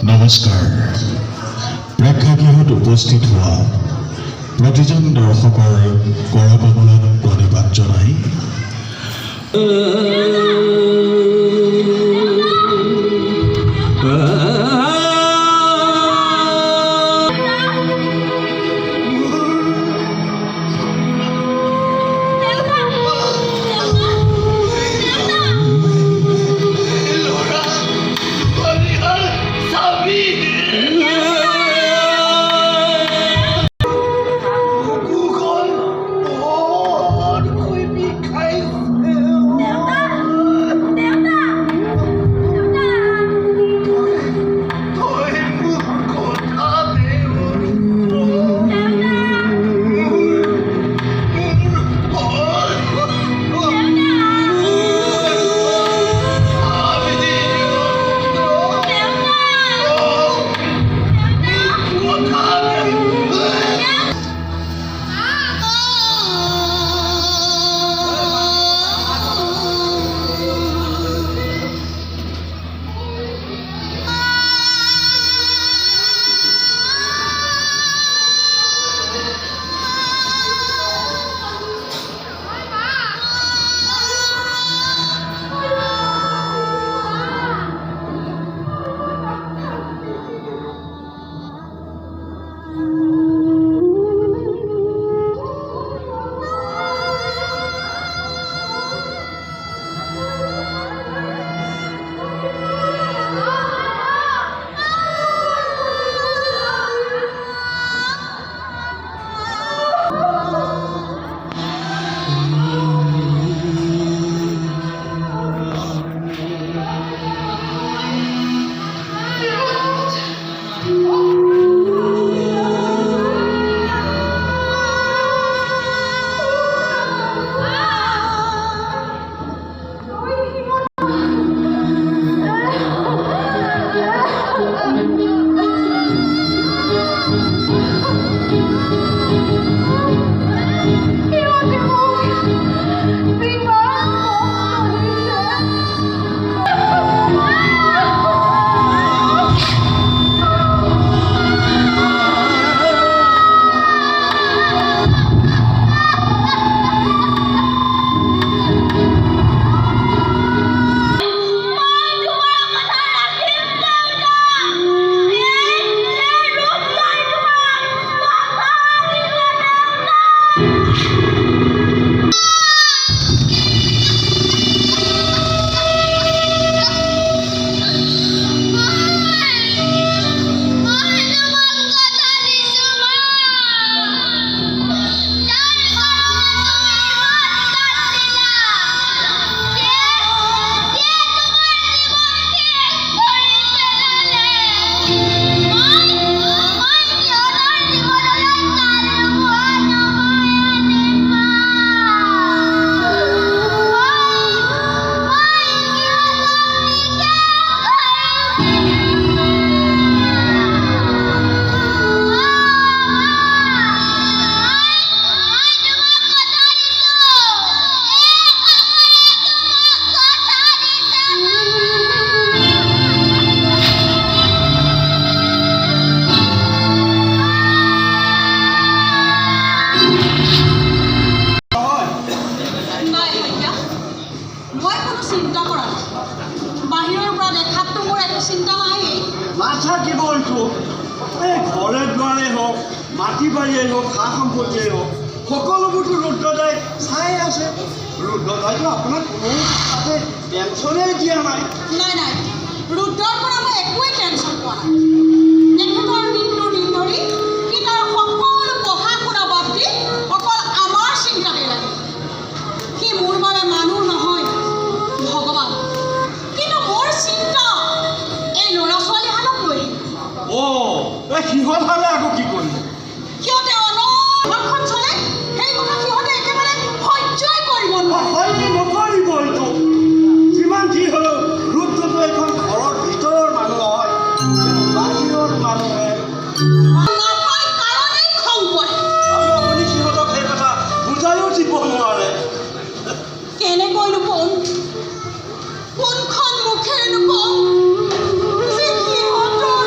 নমস্কাৰ। প্ৰেক্ষাগৃহত উপস্থিত হোৱা প্ৰতিজন দৰ্শকৰ কৰকমলত প্ৰণিপাত জনাই মাথা কি বলছো এই ঘৰে দুৱাৰে হওক মাটি বাৰীয়ে হওক সা সম্পত্তিয়ে হওক সকলোবোৰতো ৰুদ্ৰদাই চাই আছে। ৰুদ্ৰদাইতো আপোনাক কোনো তাতে টেনশ্যনেই দিয়া নাই। নাই নাই, ৰুদ্ৰৰ পৰা মই একোৱেই টেনশ্যন পোৱা নাই। তেখেতৰ মৃত্যুৰ দিন ধৰি সি তাৰ সকলো পঢ়া শুনা বাদ দি অকল আমাৰ চিন্তাতে লাগে। সি মোৰ বাবে মানুহ নহয় ভগৱান, কিন্তু মোৰ চিন্তা এই ল'ৰা ছোৱালীহালক লৈ। সিহঁত হালে আকৌ কি কৰিম? সিহঁতে অনখন চলে, সেই কথা সিহঁতে একেবাৰে সহ্যই কৰিব নোৱাৰে। নকৰিব এইটো। যিমান যি হ'লেও ৰুদ্ৰটো এখন ঘৰৰ ভিতৰৰ মানুহ নহয়, বাহিৰৰ মানুহে নাপায় কাৰণেই খং কৰে। আৰু আপুনি সিহঁতক সেই কথা বুজাইও দিব নোৱাৰে। কেনেকৈনো কম, কোনখন মুখেৰেনো কম যে সিহঁতৰ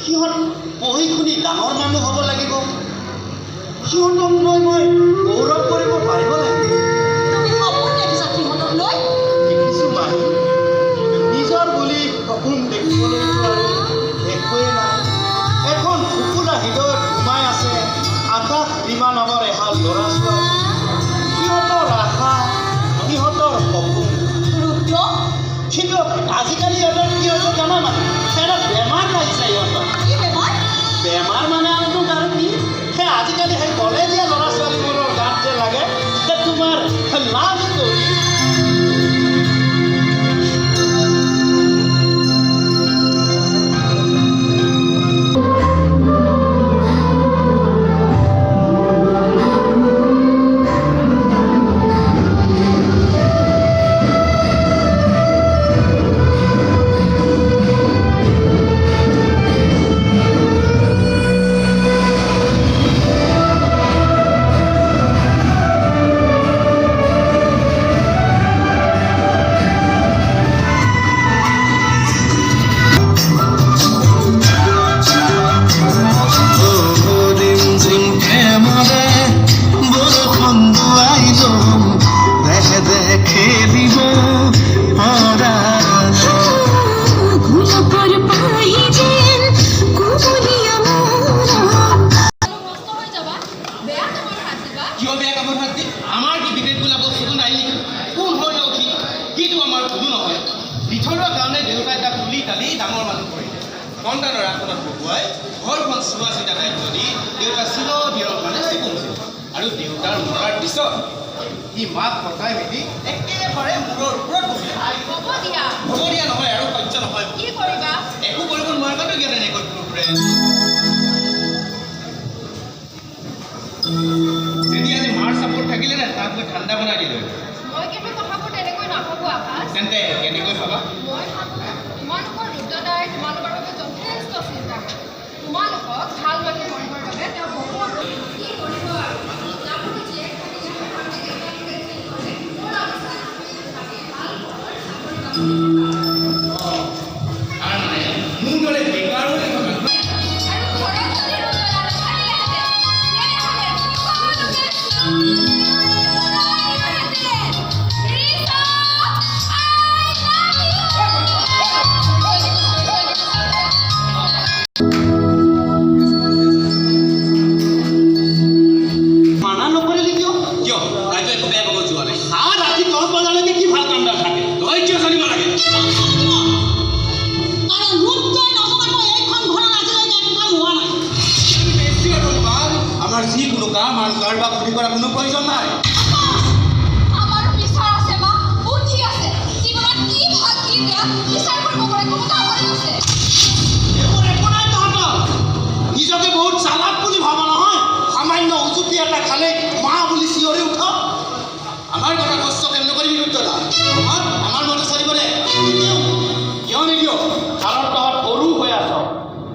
সিহঁত পঢ়ি শুনি ডাঙৰ মানুহ হ'ব লাগিব। সিহঁতক লৈ মই গৌৰৱ কৰিব পাৰিব লাগিব। তুমি সপোন দেখিছা সিহঁতক লৈ? দেখিছোঁ মাহী, নিজৰ বুলি সপোন দেখিবলৈতো আৰু একোৱেই নাই। এখন কুকুৰা হৃদয়ত সোমাই আছে আকাশ ৰীমা নামৰ এহাল ল'ৰা ছোৱালী। সিহঁতৰ আশা, সিহঁতৰ সপোন। ৰুদ্ৰ, কিন্তু আজিকালি সিহঁতৰ কি হৈছে জানা মানে? সিহঁতৰ বেমাৰ লাগিছে সিহঁতৰ। কি বেমাৰ? বেমাৰ মানে আৰুনো কাৰণ কি? সেই আজিকালি সেই কলেজীয়া ল'ৰা ছোৱালীবোৰৰ গাত যে লাগে যে তোমাৰ লাভ ষ্টৰী। কিয় বেয়া কামত হাত দি? আমাৰ কি বিবেক বোলা বস্তুটো নাই নেকি? কোন হৈ লওঁ কি? কিটো আমাৰ কোনো নহয়। ভিতৰুৱা কাৰণে দেউতাই তাক তুলি তালি ডাঙৰ মানুহ কৰিলে। সন্তানৰ আসনত বহুৱাই ঘৰখন চোৱা চিতা দায়িত্ব দি দেউতা চিৰদিনৰ কাৰণে চিকুমছিল। আৰু দেউতাৰ মৰাৰ পিছত সি মাক পতাই মেলি একেবাৰে মূৰৰ ওপৰত বহিলে। হ'ব দিয়া। হ'ব দিয়া নহয় আৰু সহ্য নহয়। কি কৰিবা? একো কৰিব নোৱাৰা কাৰণে জ্ঞান এনেকৈ ফুৰে। যদি আজি মাৰ চাপোৰ্ট থাকিলে নে তাক মই ঠাণ্ডা বনাই দিলোঁ। মই কিন্তু কথাবোৰ তেনেকৈ নাভাবোঁ আকাশ। তেন্তে কেনেকৈ ভাবা? মই ভাবোঁ তোমালোকৰ ৰুদ্ৰদাই তোমালোকৰ বাবে যথেষ্ট চিন্তা কৰে। তোমালোকক ভাল মানুহ কৰিবৰ বাবে তেওঁ বহুত কি কৰিব আৰু যাবলৈ জীয়েক থাকিলে আৰু নাই মোৰ দৰে বেকাৰ হৈ থকা মানুহ আৰু ঘৰত যদি ৰুদ্ৰদা নাথাকিলেহেঁতেন তেনেহ'লে মানা নকৰিলে কিয়? কিয় ৰাইজে একো বেয়া ক'ব যোৱা নাই। ৰাতি 10 বজালৈকে কি ভাল কান্দা থাকে? তই কিয় জানিব লাগে? কাৰণ ৰুদ্ৰই নজনাকৈ এইখন ঘৰত আজিলৈকে এক কাম হোৱা নাই। বেছি আৰু কাম আমাৰ যিকোনো কাম আৰু কাৰোবাক সুধি কৰা কোনো প্ৰয়োজন নাই। আমাৰ বিচাৰ আছে মা, বুদ্ধি আছে। জীৱনত কি ভাল কি বেয়া বিচাৰ কৰিব পৰা ক্ষমতা আমাৰ আছে। এইবোৰ একো নাই তহঁতৰ। নিজকে বহুত চালাক বুলি ভাবা নহয়। সামান্য উজুতি এটা খালে মা বুলি চিঞৰি উঠ। আমাৰ কথা কষ্ট কেনে নকৰিবি ৰুদ্ৰদা। আমাৰ মতে চলিব দে। কিয় নিদিয়? কাৰণ তহঁত সৰু হৈ আছ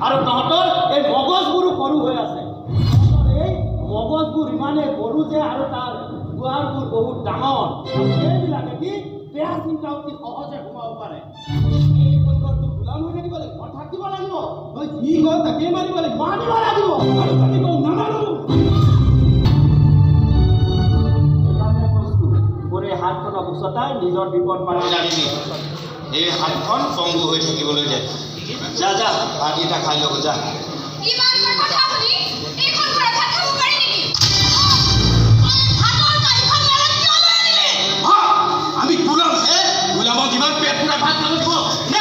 আৰু তহঁতৰ এই মগজবোৰো সৰু হৈ আছে। তহঁতৰ এই মগজবোৰ ইমানেই সৰু যে আৰু তাৰ দুৱাৰবোৰ বহুত ডাঙৰ। আৰু সেইবিলাকে কি বেয়া চিন্তা অতি সহজে সোমাব পাৰে। এই কলগৰটো গোলাম হৈ থাকিব লাগিব, থাকিব লাগিব। তই যি কওঁ তাকেই মানিব লাগিব, মানিব লাগিব। আৰু যদি কওঁ নামানো সেইকাৰণে কৈছোঁ, ওপৰে হাতখনক উচতাই নিজৰ বিপদ মাতি জানিবি এই হাতখন পংগু হৈ থাকিবলৈ দে। যা যা ভাতকেইটা খাই ল'ব যা। ইমানকৈ কথা শুনি এইখন ঘৰত ভাত খাব পাৰি নেকি? ভাতৰ কাঁহীখন মেলত কিয় লৈ আনিলি? আমি গোলাম হে গোলামক ইমান পেট পুৰা ভাত খাব দিব নে?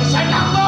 Saya tak tahu.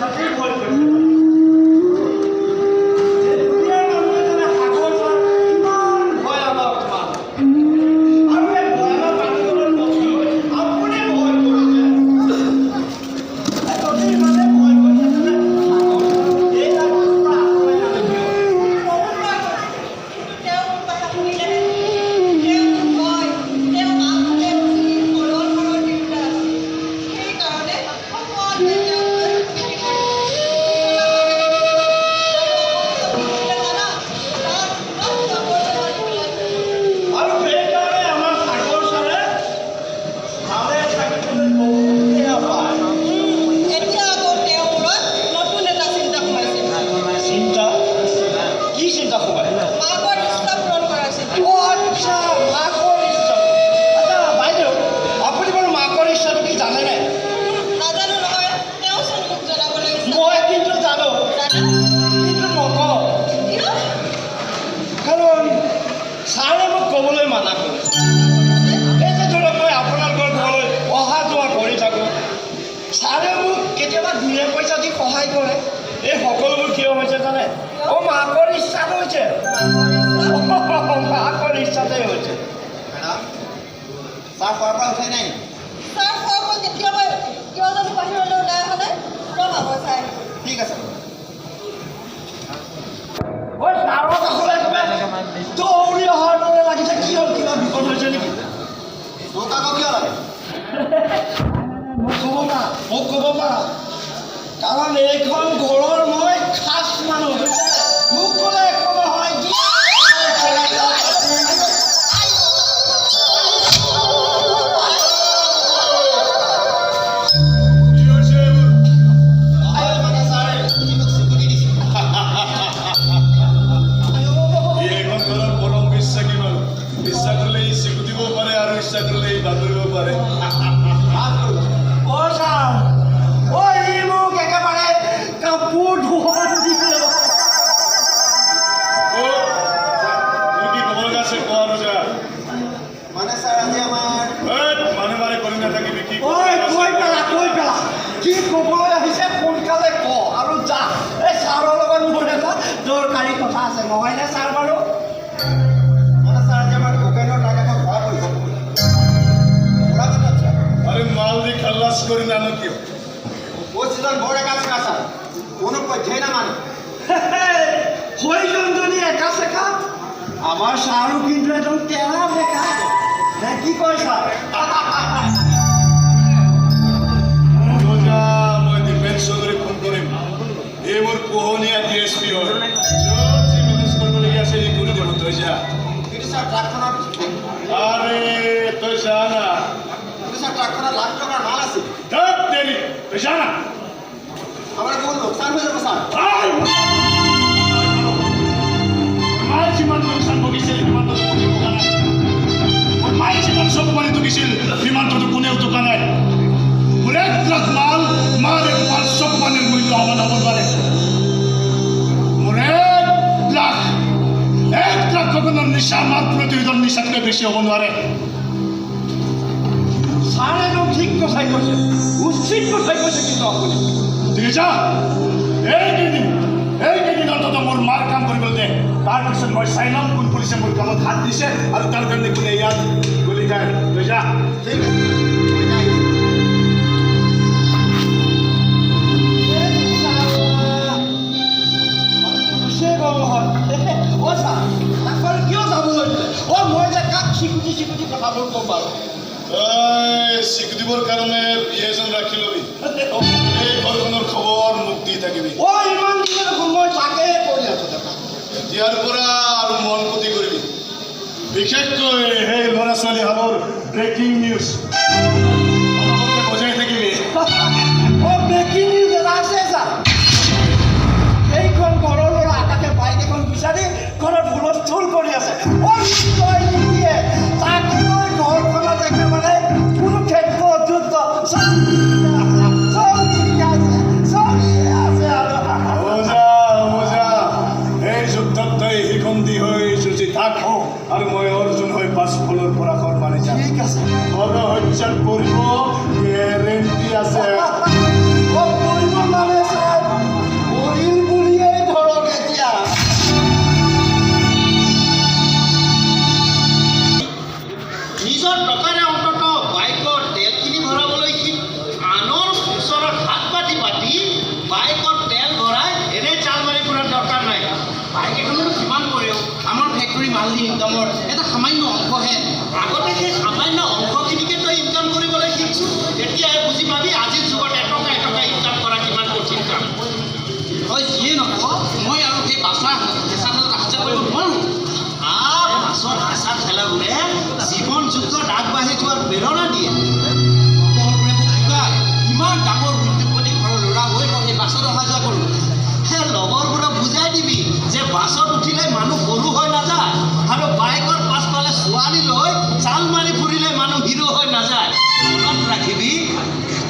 পইচাতেই ভয় কৰিছে দুনীয়াৰ মানুহে যেনে সাগৰ চোৱা ইমান ভয় আমাক তোমাক আৰু এই ভয়ানক পানীখনত নদী হৈ আপুনি ভয় কৰিছে যদি ইমানে ভয় কৰিছে তেনে এই ৰাজ্যৰ পৰা আঁতৰাই নাযায় তেওঁ মোৰ কথা শুনিলে তেওঁ কয় তেওঁ মাকহঁতে উঠি সৰল সৰল তিৰোতা আছিল সেইকাৰণে সকলোৱে তেওঁক লৈ খেতি কৰে জানা তাত ইমান চাবৰ মানুহবিলাক আৰু সেইকাৰণে আমাৰ সাগৰ চাৰে ভালে থাকিবলৈ বহুতেই নাপায় এতিয়া আকৌ তেওঁৰ মূৰত নতুন এটা চিন্তা সোমাইছিল চিন্তা কি চিন্তা সোমাই মাকৰ ইচ্ছা পূৰণ কৰাৰ চিন্তা আচ্ছা মাকৰ ইচ্ছা আচ্ছা বাইদেউ আপুনি বাৰু মাকৰ ইচ্ছাটো কি জানেনে নাজানো নহয় তেওঁচোন মোক জনাবলৈ ইচ্ছা মই কিন্তু জানো জানা কিন্তু নকওঁ কিয় কাৰণ ছাৰে মোক ক'বলৈ মানা কৰিছে এই যে ধৰক মই আপোনালোকৰ ঘৰলৈ অহা যোৱা কৰি থাকোঁ ছাৰে মোক কেতিয়াবা 2 পইচা দি সহায় কৰে এই সকলোবোৰ কিয় হৈছে জানে মাকৰ ইচ্ছাত হৈছে মাকৰ ইচ্ছাতে হৈছে চাহ খোৱাৰ পৰা উঠাই নাই ছাৰ খোৱা মই কেতিয়াবা কিয় জানো বাহিৰলৈ ওলাই অহা নাই ৰ'বা মই চাই ঠিক আছে ঐ ছাৰৰ কাষলৈ একেবাৰে দৌৰি অহাৰ দৰে লাগিছে কি হ'ল কিবা বিপদ হৈছে নেকি তোক আকৌ কিয় লাগে মোক ক'ব পাৰা কাৰণ এইখন ঘৰৰ মই খাচ মানুহ মোক ক'লে একো নহয় কি মানে ছাৰ সি মোক স্বীকৃতি দিছে এইখন ঘৰৰ পৰম বিশ্বাসী মানুহ ইচ্ছা কৰিলে ই চিকুটিব পাৰে আৰু ইচ্ছা কৰিলে ই বাগৰিব পাৰে অ' ছাৰ অ' ই মোক একেবাৰে কাপোৰ ধোৱা দিলে তুমি কি ক'ব লগা আছে কোৱা ৰজা মানে ছাৰ আজি আমাৰ মানে মানে কৰি নাথাকিবি কি ঐ কৈ পেলা কি ক'বলৈ আহিছে সোনকালে ক আৰু যা এই ছাৰৰ লগত মোৰ এটা দৰকাৰী কথা আছে নহয়নে ছাৰ বাৰু মানে ছাৰ আজি আমাৰ কোকাইনৰ ট্ৰাক এখন ধৰা পৰিছে আৰে মাল দি খাল্লাস কৰি না কিয় পশ্চিমজন বৰ একা চেকা ছাৰ কোনো পধ্যেই নামানে হৈজনজনী একা চেকা আমাৰ ছাৰো কিন্তু একদম তেৰা বেকা নে কি কয় ছাৰ ৰজা মই দীপেন চৌধুৰী ফোন কৰিম এই মোৰ পোহনীয়া DSP হয় য'ত যি মেনেজ কৰিবলগীয়া আছে এই কৰি দিব তই যা কিন্তু ছাৰ ট্ৰাকখনত আৰে তই যা না কিন্তু ছাৰ ট্ৰাকখনত লাখ টকাৰ মাল আছিল ধত দেৰি তই যা না আমাৰ বহুত লোকচান হৈ যাব ছাৰ মায়ে যিমান লোকচান ভুগিছিল সিমানটো কোনেও ভোগা নাই মোৰ মায়ে যিমান চকুপানী টুকিছিল সিমানটো কোনেও টুকা নাই মোৰ 1 লাখ মাল মাৰ 500 পানীৰ মূল্য সমান হ'ব পাৰে মোৰ 1 লাখ টকাৰ নিচা মাল প্ৰতিৰোধৰ নিচাতকৈ বেছি হ'ব নোৱাৰে ছাৰ একদম ঠিক কথাই কৈছে উচিত কথাই কৈছে কিন্তু আপুনি ঠিক আছে এইকেইদিন অন্তত মোৰ মাৰ কাম কৰিবলৈ দে তাৰপিছত মই চাই ল'ম কোন পুলিচে মোৰ কামত হাত দিছে আৰু তাৰ কাৰণে কোনে ইয়াত গলি যায় তই যা ঠিক আছে মই যাই কিয় যাবলৈ অ' মই যে কাক চিকুটি কথাবোৰ ক'ম বাৰু স্বীকৃতিবৰ কাৰণে এজন ৰাখি ল'বি এই ঘৰখনৰ খবৰ মোক দি থাকিবি অ' ইমান দিনে দেখোন মই তাকেই কৰি আছোঁ এতিয়াৰ পৰা আৰু মন পুতি কৰিবি বিশেষকৈ সেই ল'ৰা ছোৱালীসকলৰ ব্ৰেকিং নিউজ বজাই থাকিবি অ' ব্ৰেকিং নিউজ এটা আছে ছাৰ এইখন ঘৰৰ ল'ৰা আকাশে বাইক এখন বিচাৰি ঘৰত হুলস্থুল কৰি আছে তাক লৈ ঘৰখনত একেবাৰে কুৰুক্ষেত্ৰ যুদ্ধ এই যুদ্ধত তই শিখণ্ডী হৈ যুঁজি থাক আৰু মই অৰ্জুন হৈ পাঁচফলৰ পৰাশৰ মাৰি যাম ঠিক আছে হৈ বাইক এখনতো কিমান পৰেও আমাৰ ফেক্টৰী মাল দি ইনকামৰ এটা সামান্য অংশহে। আগতে সেই সামান্য অংশখিনিকে তই ইনকাম কৰিবলৈ শিকছো, তেতিয়াহে বুজি পাবি আজিৰ যুগত এটকা এটকা ইনকাম কৰা কিমান কঠিন কাম। তই যিয়ে নকওঁ, মই আৰু সেই বাছৰ হেঁচাত আশা কৰিব নোৱাৰোঁ। বাছৰ হেঁচা ঠেলাবোৰে জীৱন যুগত আগবাঢ়ি যোৱাৰ প্ৰেৰণা দিয়ে। ইমান ডাঙৰ উদ্যোগপতি ঘৰৰ ল'ৰা হৈ মই সেই বাছত অহা যোৱা কৰোঁ। সেই লগৰবোৰক বুজাই দিবি যে বাছত উঠিলে মানুহ সৰু হৈ নাযায় আৰু বাইকৰ পাছফালে ছোৱালী লৈ চাল মাৰি ফুৰিলে মানুহ হিৰো হৈ নাযায়। মনত ৰাখিবি,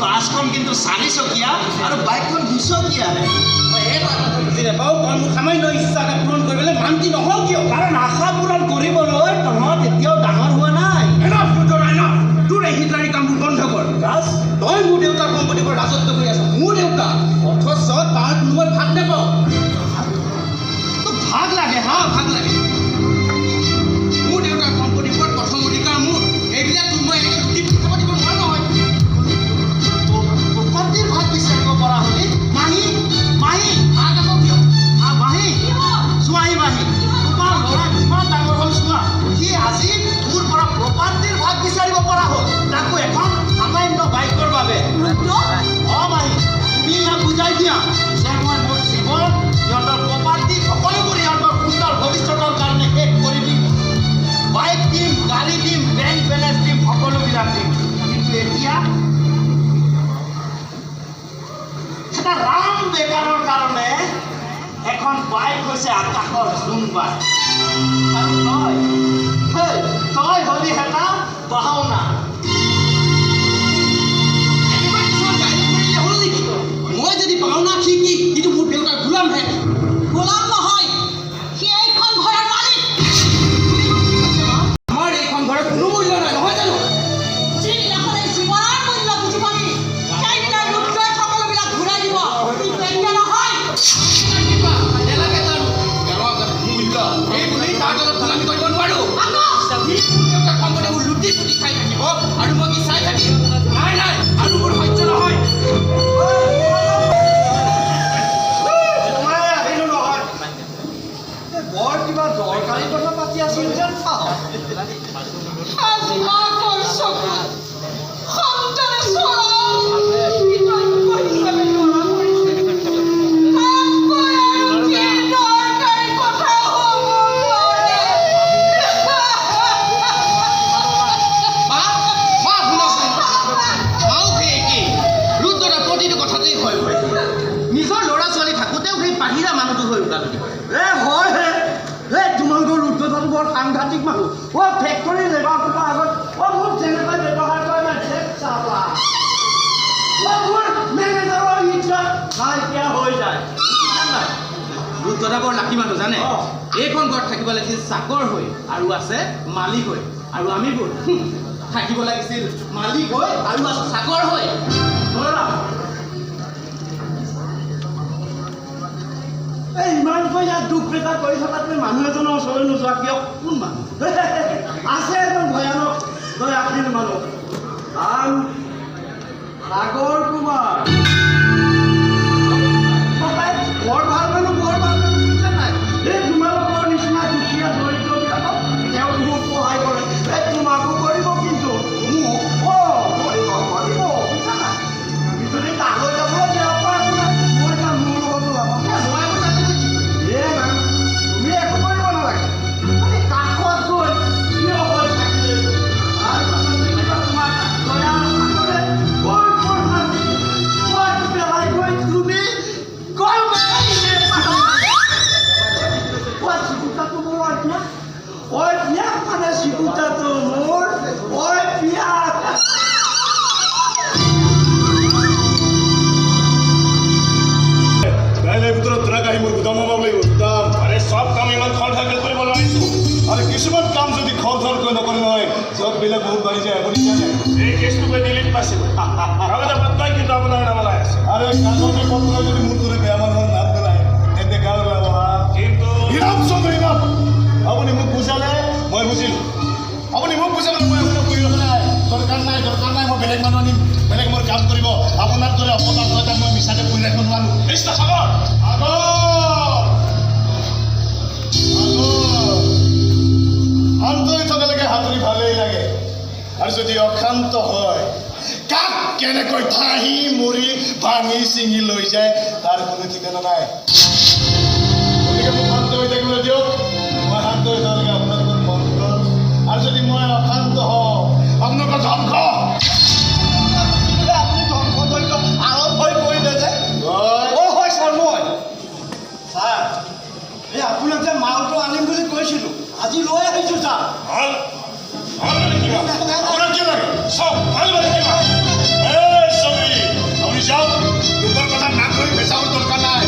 বাছখন কিন্তু 4 চকীয়া আৰু বাইকখন 2 চকীয়াহে। মই এই কথাটো বুজি নাপাওঁ, তই মোক সামান্য ইচ্ছা এটা পূৰণ কৰিবলৈ মান্তি নহওঁ কিয়? কাৰণ আশা পূৰণ কৰিবলৈ তহঁত এতিয়াও ডাঙৰ হোৱা নাই। তোৰ এই হিটলাৰী কামবোৰ বন্ধ কৰ। তই মোৰ দেউতাৰ সম্পত্তিবোৰ ৰাজত্ব কৰি আছ, মোৰ দেউতা, অথচ তাৰ কোনোবাই ভাগ নাপাওঁ। তোক ভাগ লাগে, ভাগ লাগে। মোৰ দেউতাৰ সম্পত্তিবোৰ প্ৰথম অধিকাৰ মোৰ। এইবিলাক তোক মই এনেকৈ লুটি পঠাব দিব নোৱাৰো নহয়। প্ৰপাৰ্টিৰ ভাগ বিচাৰিব পৰা হ'লি মাহী ভাগ আকৌ কিয়? মাহী চোৱাহি মাহী, তোমাৰ ল'ৰা কিমান ডাঙৰ হ'ল চোৱা। সি আজি মোৰ পৰা প্ৰপাৰ্টিৰ ভাগ বিচাৰিব পৰা হ'ল, তাকো এখন সামান্য বাইকৰ বাবে। মাহী, তুমি ইয়াক বুজাই দিয়া যে মই মোৰ জীৱন সিহঁতৰ প্ৰপাৰ্টি সকলোবোৰ সিহঁতৰ সুন্দৰ ভৱিষ্যতৰ কাৰণে শেষ কৰি দিম। বাইক দিম, গাড়ী দিম, বেংক বেলেঞ্চ দিম, সকলোবিলাক দিম। কিন্তু এতিয়া এটা ৰাম বেকাৰৰ কাৰণে এখন বাইক হৈছে আকাশৰ জোন বাইক। আৰু তই হলি এটা বাহনা। মই যদি পাওনা সি কি? কিন্তু মোৰ দেউতাৰ গোলামহে। গোলাম নহয়, সি এইখন ঘৰৰ মালিক। আমাৰ এইখন ঘৰৰ কোনো মূল্য নাই, নহয় জানো? যিদিনাখনে জীৱনৰ মূল্য বুজি পাবি, সেইদিনা ৰুদ্ৰই সকলোবিলাক ঘূৰাই দিব। কিন্তু এতিয়া নহয়। নেলাগে তাৰ মূল্য এই বুলি তাৰ তলত গোলামী কৰিব নোৱাৰো। দেউতাৰ সম্পত্তিবোৰ লুটি পুটি খাই থাকিব আৰু মই কি চাই থাকিম? নাই আৰু মোৰ সহ্য নহয়। বৰ কিবা দৰকাৰী কথা পাতি আছিল যেন পাওঁ। আজি মাকৰ চকুত সন্তানে চৰম বিতৰ্ক হিচাপে ধৰা পৰিছে। তাতকৈ আৰু কি দৰকাৰী কথা হ'ব পাৰে? ৰুদ্ৰৰ প্ৰতিটো কথাতেই ভয় কৰে। নিজৰ ল'ৰা ছোৱালী থাকোঁতেও সেই বাহিৰা মানুহটো হৈ ওলালে। হয় হে, তোমালোকৰ ৰুদ্ৰতাটো বৰ সাংঘাতিক মানুহ। ফেক্টৰী লেবাৰ কোটাৰ আগত মোক যেনেকৈ ব্যৱহাৰ কৰে না, চাবা মোৰ মেনেজাৰৰ ইজ্জত নাইকিয়া হৈ যায়। ৰুদ্ৰতা বৰ লাকি মানুহ জানে। এইখন ঘৰত থাকিব লাগিছিল চাকৰ হৈ আৰু আছে মালিক হৈ, আৰু আমিবোৰ থাকিব লাগিছিল মালিক হৈ আৰু আছে চাকৰ হৈ। ইমান পইচা দুখ পেটা কৰি থকাতকৈ মানুহ এজনৰ ওচৰলৈ নোযোৱা কিয়? কোন মানুহ আছে এজন ভয়ানক দয়াশীল মানুহ, নাম সাগৰ কুমাৰ। বৰ ভাল মানুহ বুজিছা নাই? এই তোমালোকৰ নিচিনা দুখীয়া দৰিদ্ৰবিলাকক তেওঁ মোক সহায় কৰে। তোমাকো কৰিব, কিন্তু মোক কৰিব বুজিছা নাই? যদি তালৈ যাবলৈ তেওঁ পৰা মই এটা মোৰ লগতো যাব। তুমি একো কৰিব নালাগে, কাষত গৈ থিয় হৈ থাকিলে তোমাক দয়া সাগৰে পেলাই গৈ তুমি চিকুতাটো মোৰ পিয়া মানে চিকুতাটো মোৰ পিয়া। কাইলৈ ভিতৰত তোৰাক আহি মোৰ গুদাম হ'ব লাগিব। গুদাম আৰে চব কাম ইমান খৰধৰকৈ কৰিব নোৱাৰিছোঁ, আৰু কিছুমান কাম যদি খৰধৰকৈ নকৰে নহয় চববিলাক বহুত বাঢ়ি যায়। আপুনি জানে এই কেছটো গৈ দিল্লীত পাইছিল, কাগজে পত্ৰই কিন্তু আপোনাৰ নাম ওলাই আছে। আৰু এই কাগজে পত্ৰই যদি মোৰ দৰে বেয়া মানুহৰ নাম পেলায় তেন্তে গাঁও কিন্তু আপুনি মোক বুজালে মই বুজিলোঁ। আপুনি মোক বুজালে মই আপোনাক কৰি ৰখা নাই। দৰকাৰ নাই মই বেলেগ মানুহ আনিম, বেলেগ মোৰ কাম কৰিব। আপোনাৰ দৰে অপদাৰ্থ এটা মই মিছাতে কৰি ৰাখিব নোৱাৰোঁ। যদি অশান্ত হয়, কাক কেনেকৈ ঠাহি মৰি ভাঙি ছিঙি লৈ যায় তাৰ কোনো ঠিকনা নাই। গতিকে মোক শান্ত হৈ থাকিবলৈ দিয়ক, মই শান্ত হৈ থাকোঁ আপোনালোকৰ মনটো। আৰু যদি মই অশান্ত হওঁ, আপোনালোকৰ ধ্বংস। আপুনি ধ্বংস ধৈৰ্য আৰম্ভ হৈ পৰিলে যে। অ' হয় ছাৰ, মই ছাৰ এই আপোনাক যে মালটো আনিম বুলি কৈছিলোঁ, আজি লৈ আহিছোঁ ছাৰ। ভাল ভাল মানে কিমান আপোনাক কি লাগে চব ভাল মানে কিমান এই ছবি আপুনি যাওক, লোকৰ কথা নাক ধৰি বেচাবৰ দৰকাৰ নাই।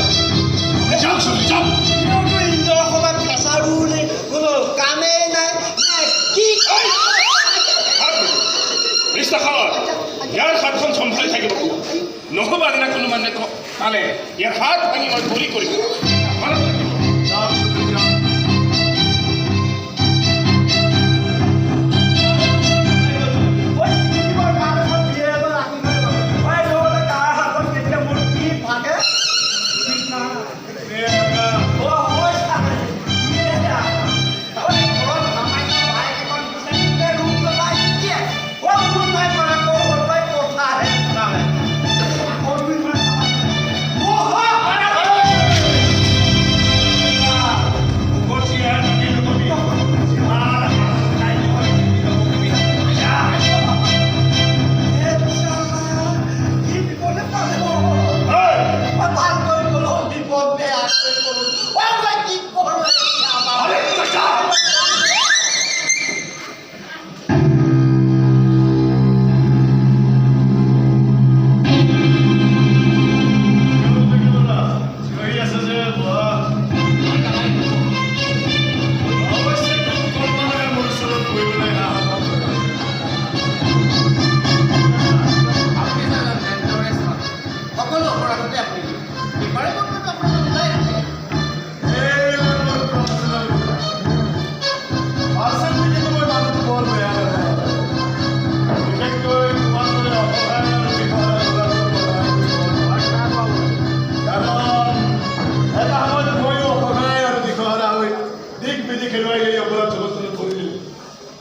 আপুনি যাওক ছবি যাওক। তেওঁতো ইন্দ্ৰৰ সমান কেঁচাৰো নে কোনো কামেই নাই নে কি ইয়াৰ হাতখন চম্ভালি থাকিব নহ'বা দিনা কোনো মানে পালে ইয়াৰ হাত ভাঙি মই গুলি কৰিম। যাওক ছবি যাওক।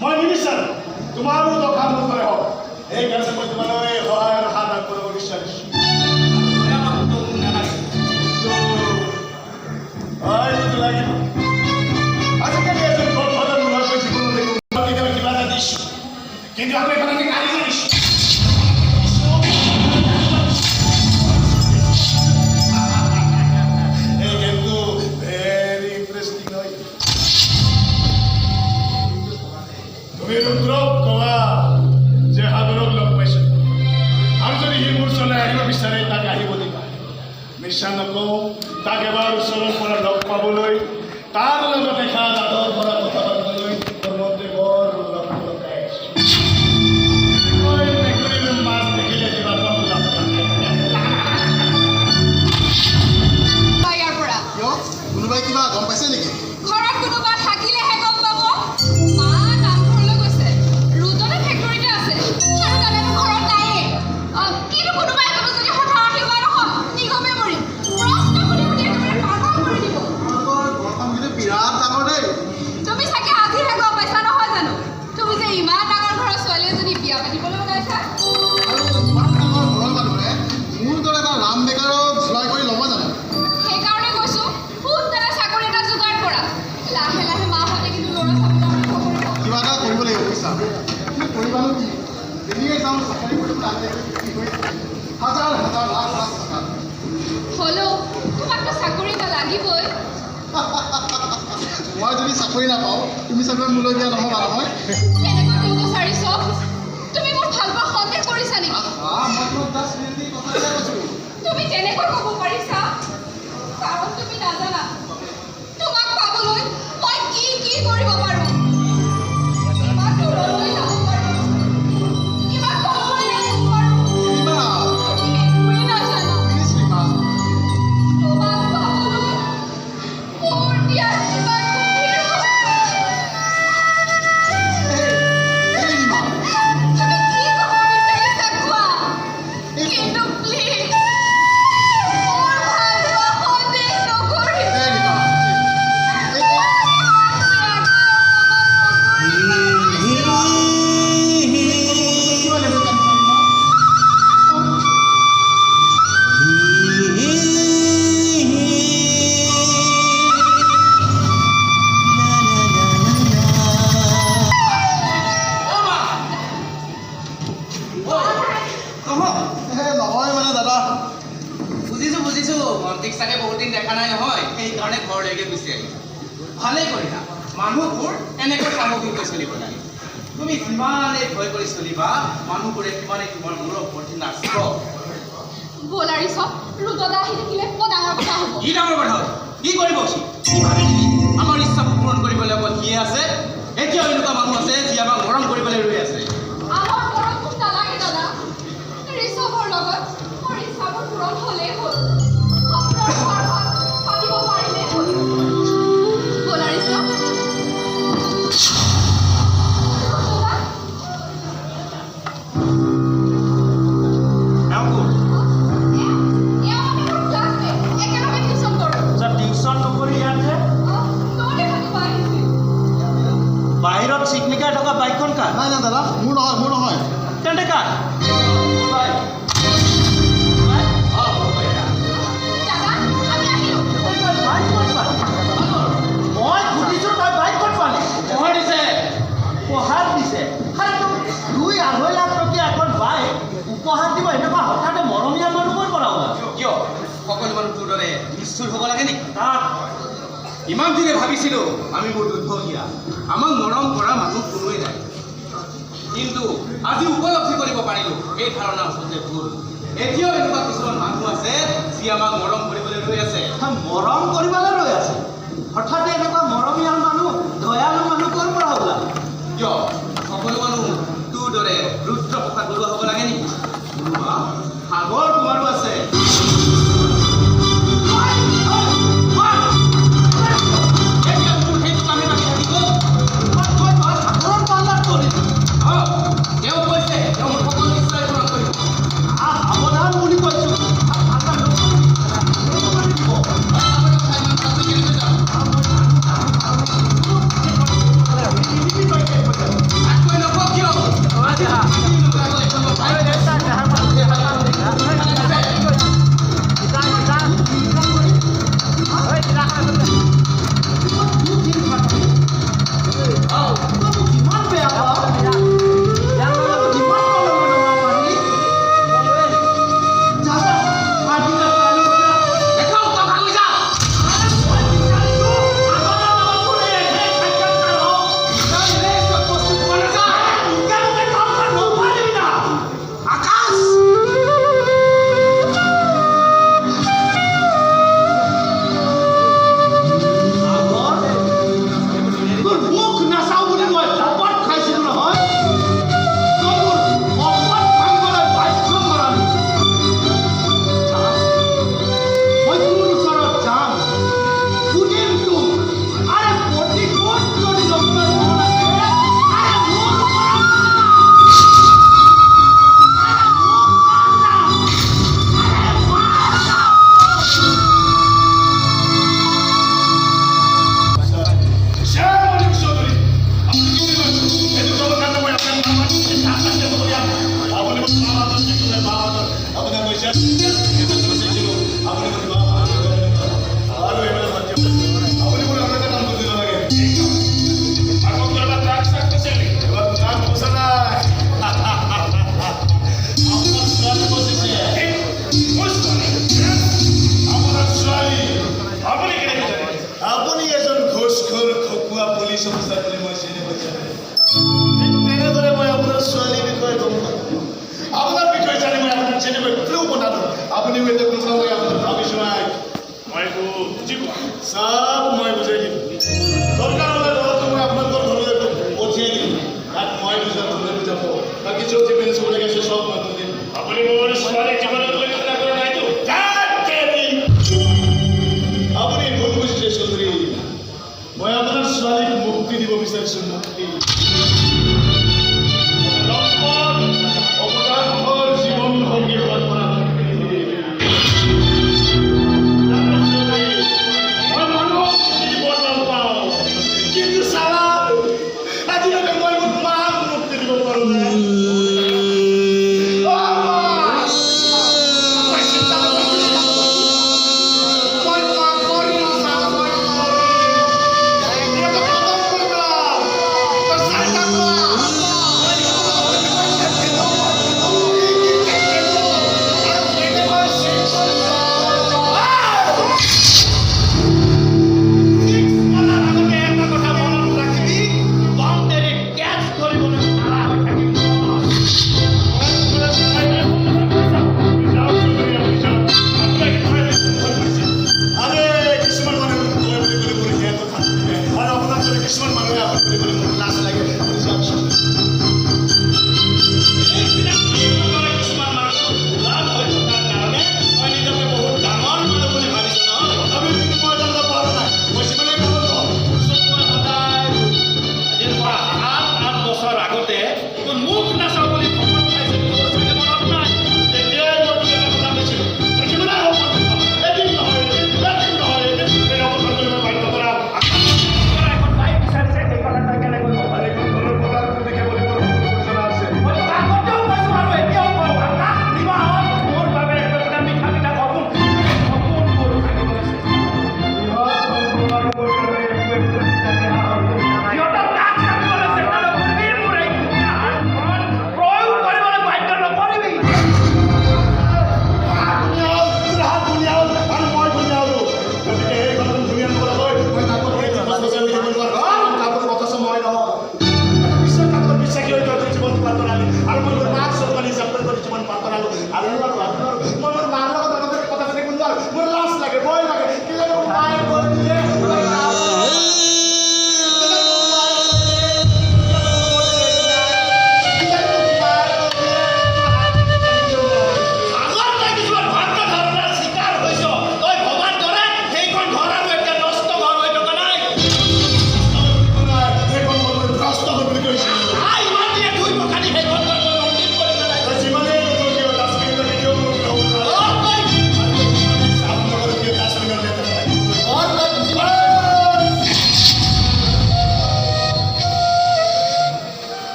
মই নিবিচাৰোঁ তোমাৰো দখা মোৰ দৰে হওক। সেইকাৰণে মই তোমালৈ সহায়ৰ হাত আগবঢ়াব বিচাৰিছোঁ। লাগিব আজিকালি এজন গডফাদাৰ নোহোৱাকৈ জীৱনলৈ কেতিয়াবা কিবা এটা দিছোঁ, কিন্তু আমি এফালে গাড়ী জানিছোঁ। এই গেমটো ভেৰি ইণ্টাৰেষ্টিং হয়। তুমি ৰুদ্ৰক কোৱা যে সাগৰক লগ পাইছোঁ, আৰু যদি সি মোৰ ওচৰলৈ আহিব বিচাৰে তাক আহিব দিবা। মিছা নকওঁ, তাক এবাৰ ওচৰৰ পৰা লগ পাবলৈ, তাৰ লগত দেখা দাঁতৰ পৰা কথা পাতিবলৈ মোৰ মনতে বৰ লগাই আছে। মেকুৰীৰ মাছ দেখিলে কিবা এটা লাভ ইয়াৰ পৰা কিয় কোনোবাই কিবা গম পাইছে নেকি? ঘৰত কোনোবা থাকিলেহে গম পাব। মা নামঘৰলৈ গৈছে, ৰুদলে ফেক্টৰীতে আছে, আৰু দাদাটো ঘৰত নায়েই। কিন্তু কোনোবাই কোনো যদি হঠাৎ কিবা নহয় নিগমে মৰিম, প্ৰশ্ন সুধি সুধি একেবাৰে পাগল কৰি দিব। তোমালোকৰ ঘৰখন কিন্তু বিৰাট ডাঙৰ দেই। তুমি চাগে আজিহে গম পাইছা নহয় জানো, তুমি যে ইমান ডাঙৰ ঘৰৰ ছোৱালী এজনী বিয়া পাতিবলৈ ওলাইছা। আৰু ইমান ডাঙৰ ঘৰৰ মানুহে মোৰ দৰে এটা ৰাম বেকাৰক জোলাই কৰি ল'ব জানো? সেইকাৰণে কৈছো সোনকালে চাকৰি এটা যোগাৰ কৰা। লাহে লাহে মাহঁতে কিন্তু ল'ৰা চাবলৈ আৰম্ভ কৰিব। কিবা এটা কৰিব লাগিব বুজিছা। কিন্তু কৰিবানো কি? যেনিয়ে যাওঁ চাকৰি কৰিবলৈ আজিলৈকে কি কৰি হাজাৰ হাজাৰ লাখ লাখ টকা। হ'লেও তোমাকতো চাকৰি এটা লাগিবই। মই যদি চাকৰি নাপাওঁ তুমি চাগৈ মোলৈ বিয়া নহ'বা নহয়। কেনেকৈ ক'ব বিচাৰিছ? তুমি মোৰ ভাল পোৱা সন্দেহ কৰিছা নেকি? মই তোমাক জাষ্ট ৰিয়েলি কথা এটা কৈছোঁ। তুমি তেনেকৈ ক'ব পাৰিছা কাৰণ তুমি নাজানা তোমাক পাবলৈ মই কি কি কৰিব পাৰোঁ। কিমান দূৰলৈ যাব পাৰোঁ, কিমান তললৈ যাব পাৰোঁ, ৰীমা, তুমি একোৱেই নাজানা। প্লিজ ৰীমা। তোমাক পাবলৈ মোৰ দিয়া কিমান গভীৰ হ'ব। এই ৰীমা, তুমি কি ক'ব বিচাৰিছা কোৱা, কিন্তু প্লিজ মোৰ ভাল পোৱা সন্দেহ নহয়, সেইকাৰণে ঘৰলৈকে গুচি আহিছা। ভালেই কৰিলা, মানুহবোৰ এনেকৈ সামগ্ৰিককৈ চলিব লাগে। তুমি যিমানেই ভয় কৰি চলিবা, মানুহবোৰে সিমানেই তোমাৰ মূৰৰ ওপৰত নাচিব। ব'লা ঋষভ, ৰুদ্ৰদা আহি থাকিলে বৰ ডাঙৰ কথা হ'ব। কি ডাঙৰ কথা হ'ল? কি কৰিব সি? কি ভাবি নেকি আমাৰ ইচ্ছাবোৰ পূৰণ কৰিবলৈ অকল সিয়ে আছে? এতিয়াও এনেকুৱা মানুহ আছে যি আমাক মৰম কৰিবলৈ ৰৈ আছে। আমাৰ মৰম মোক নালাগে দাদা। ঋষভৰ লগত মোৰ ইচ্ছাবোৰ পূৰণ হ'লেই হ'ল। সপোনৰ ঘৰখন পাতিব পাৰিলেই হ'ল। ব'লা ঋষভ। ৰুদ্ৰদা, এয়া মানে মোৰ ক্লাছমেট। একেলগে টিউচন কৰোঁ। টিউচন নকৰি ইয়াত যে তোৰ দেখাটো আহিছে। বাহিৰত চিগনিকাই থকা বাইকখন কাৰ? নাই নাই দাদা, মোৰ নহয়। তেন্তে কাৰ? দাদা, আমি আহিলোঁ। বাইক ক'ত পালি? মই সুধিছোঁ তই বাইক ক'ত পালি? পোহৰ দিছে। উপহাৰ দিছে। আৰে তোক 2-2.5 লাখ টকীয়া এখন বাইক উপহাৰ দিব এনেকুৱা হঠাতে মৰমীয়া মানুহ ক'ৰ পৰা ওলাল? কিয় সকলো মানুহ তোৰ দৰে নিষ্ঠুৰ হ'ব লাগে নেকি? তাক ইমান দিনে ভাবিছিলোঁ আমি বৰ দুৰ্ভগীয়া, আমাক মৰম কৰা মানুহ কোনোৱেই নাই। কিন্তু আজি উপলব্ধি কৰিব পাৰিলোঁ এই ধাৰণা আচলতে ভুল। এতিয়াও এনেকুৱা কিছুমান মানুহ আছে যি আমাক মৰম কৰিবলৈ ৰৈ আছে। মৰম কৰিবলৈ ৰৈ আছে। হঠাতে এনেকুৱা মৰমীয়াল মানুহ, দয়ালু মানুহ ক'ৰ পৰা ওলাল? কিয় সকলো মানুহ তোৰ দৰে ৰুদ্ৰ প্ৰসাদ বৰুৱা হ'ব লাগে নেকি? কোনোবা সাগৰ কুমাৰো আছে। এতিয়া মোৰ সেইটো কামে লাগি থাকিব। সাগৰৰ পাল্লাত কৰিলি। তেওঁ কৈছে তেওঁ মোৰ সকলো নিশ্চয় পূৰণ কৰিব। সাৱধান বুলি কৈছোঁ। কিমান বেয়া পাওঁ ইয়াৰ লগত যিমান কলম নোৱাৰি যা পাৰ্টিটা পাৰি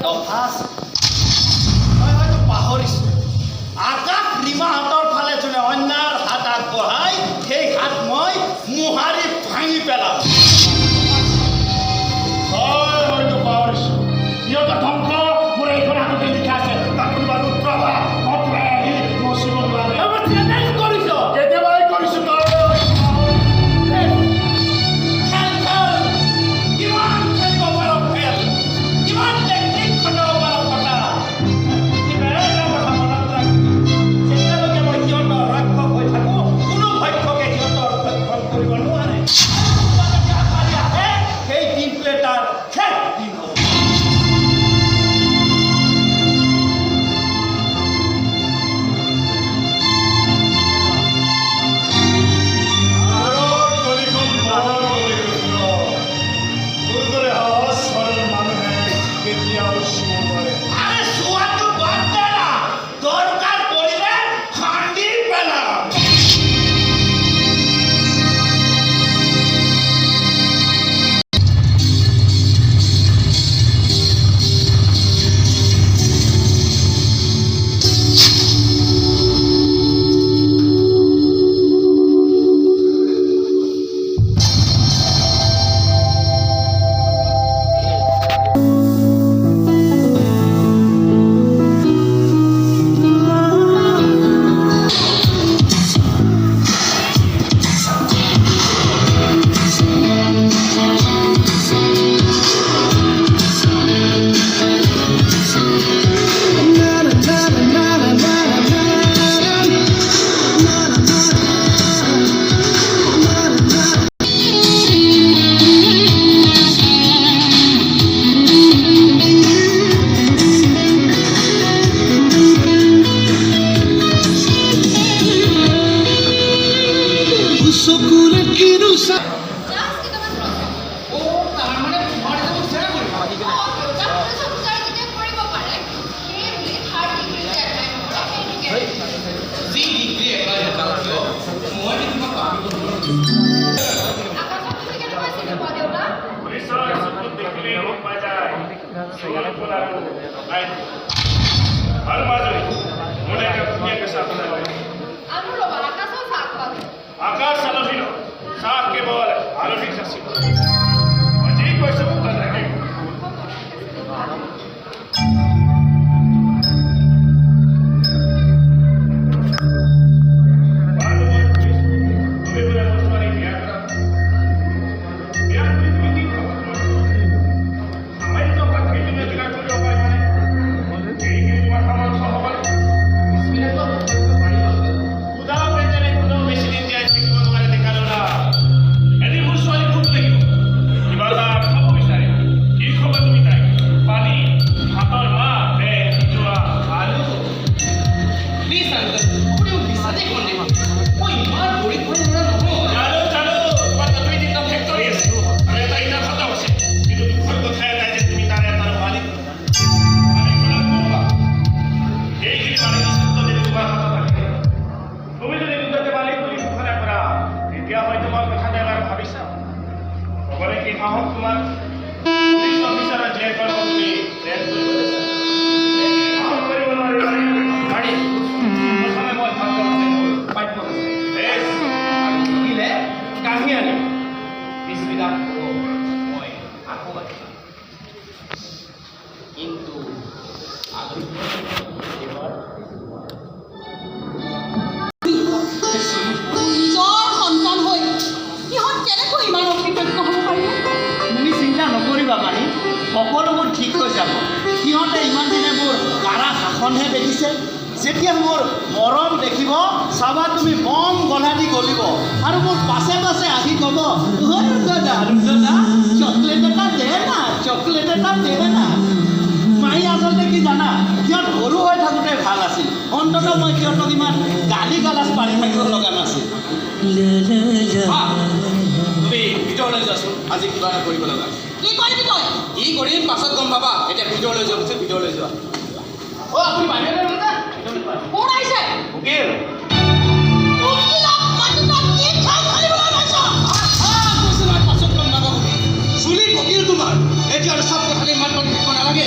দফা আছে মই হয়তো পাহৰিছোঁ আকাশ ৰীমাহঁতৰ ফালে যোনে অন্যায়ৰ হাত আগবঢ়াই সেই হাত মই মোহাৰি ভাঙি পেলাম হয় হয়তো পাহৰিছোঁ সিহঁতৰ ধ্বংস মোৰ এইখন আগতে লিখা আছে তাক কোনোবা ৰুদ্ৰবা অঁতৰাই আহি মচিব নোৱাৰে কৰিছ কেতিয়াবাই কৰিছোঁ তই কিমান খেলিব পাৰ খেল কিমান টেকনিক খটাব পাৰ ফটা কিন্তু এটা কথা মনত ৰাখিবি যেতিয়ালৈকে মই সিহঁতৰ ৰক্ষক হৈ থাকোঁ কোনো ভক্ষকে সিহঁতৰ ৰক্ষণ কৰিব নোৱাৰে আশাৰী আহে সেই দিনটোৱে তাৰ শেষ দিন হ'ব আৰে শোয়াটো বাদ দে না দৰকাৰ পড়লে খান্ডি পেলাম জাষ্ট কেইটামান প্ৰশ্ন তাৰমানে তোমাৰ এটা বিচাৰ কৰিবা দুটা পুলিচ অফিচাৰে যেতিয়া কৰিব পাৰে সেই বুলি থাৰ্ড ডিগ্ৰী যে এপ্লাই নকৰে সেইটোকে যি ডিগ্ৰী এপ্লাই নকৰা কিয় মই তোমাক পাহৰিব নোৱাৰোঁ আকাশক তুমি কেনেকৈ চিনি পোৱা দেউতা পুলিচৰ চকুত দেখিলেই গম পাই যায় চোৱালকুল আৰু মাজুলী মোৰ এটা ধুনীয়া পেচা আপোনাৰ আনো ৰ'বা আকাশও চাহ খোৱালে আকাশ আলহী ন চাহ কেৱল আলহীক যাচিব মই যি কৈছোঁ তাত ৰাখিব প্লিজ আংকল আপুনি মোক বিশ্বাসে কৰি দিব মই ইমান গৰীব হৈ থকা নহয় জানো তোমাৰ তাতেই তিনিটা ফেক্টৰী আছে আৰু এটা ইটা ভাটাও আছে কিন্তু দুখৰ কথা এটাই যে তুমি তাৰে এটাৰ মালিক কোনোবা এইখিনি মালিক সিদ্ধান্ত যদি তোমাৰ হাতত থাকে তুমি যদি নিজকে মালিক বুলি ঘোষণা কৰা তেতিয়া হয়তো মই কথাটো এবাৰ ভাবিছা ক'বলৈ কি সাহস তোমাৰ পুলিচ অফিচাৰৰ জীয়েকৰ তুমি ৰেড কৰিব লৈছা সাহস কৰিব নোৱাৰিবা পাৰি প্ৰথমে মই ভালকৈ আছে মোৰ পাঠ্য আছে বেছ আৰু শিকিলে কাঢ়ি আনিম পিছবিলাক মই আকৌ বাঢ়িম কিন্তু নিজৰ সন্তান হৈ সিহঁত কেনেকৈ ইমান অকৃতজ্ঞ হ'ব পাৰিব তুমি চিন্তা নকৰিবা মাহী সকলোবোৰ ঠিক হৈ যাব সিহঁতে ইমান দিনে মোৰ কাৰা শাসনহে দেখিছে যেতিয়া মোৰ মৰম দেখিব চাবা তুমি বম গলা দি গলিব আৰু মোৰ পাছে পাছে আহি ক'ব ৰুদ্ৰদা চকলেট এটা দে না চকলেট এটা দে না মাহী আচলতে কি জানা সিহঁত সৰু হৈ থাকোঁতে ভাল আছিল অন্ততঃ মই সিহঁতক ইমান গালি গালাজ পাৰি থাকিব লগা নাছিল তুমি ভিতৰলৈ যোৱাচোন আজি কিবা এটা কৰিব লগা কি কৰিবি তই কি কৰিম পাছত গম পাবা এতিয়া ভিতৰলৈ যোৱা পিছত ভিতৰলৈ যোৱা আপুনি বাহিৰলৈ ৰ'বা কোন আহিছে উকিল উকিলক মাতি তই কি খাই খালিবলৈ ওলাইছ পাছত গম পাবা চুলি উকিল তোমাৰ এতিয়া আৰু চব কথালৈ ইমান পাতি থাকিব নালাগে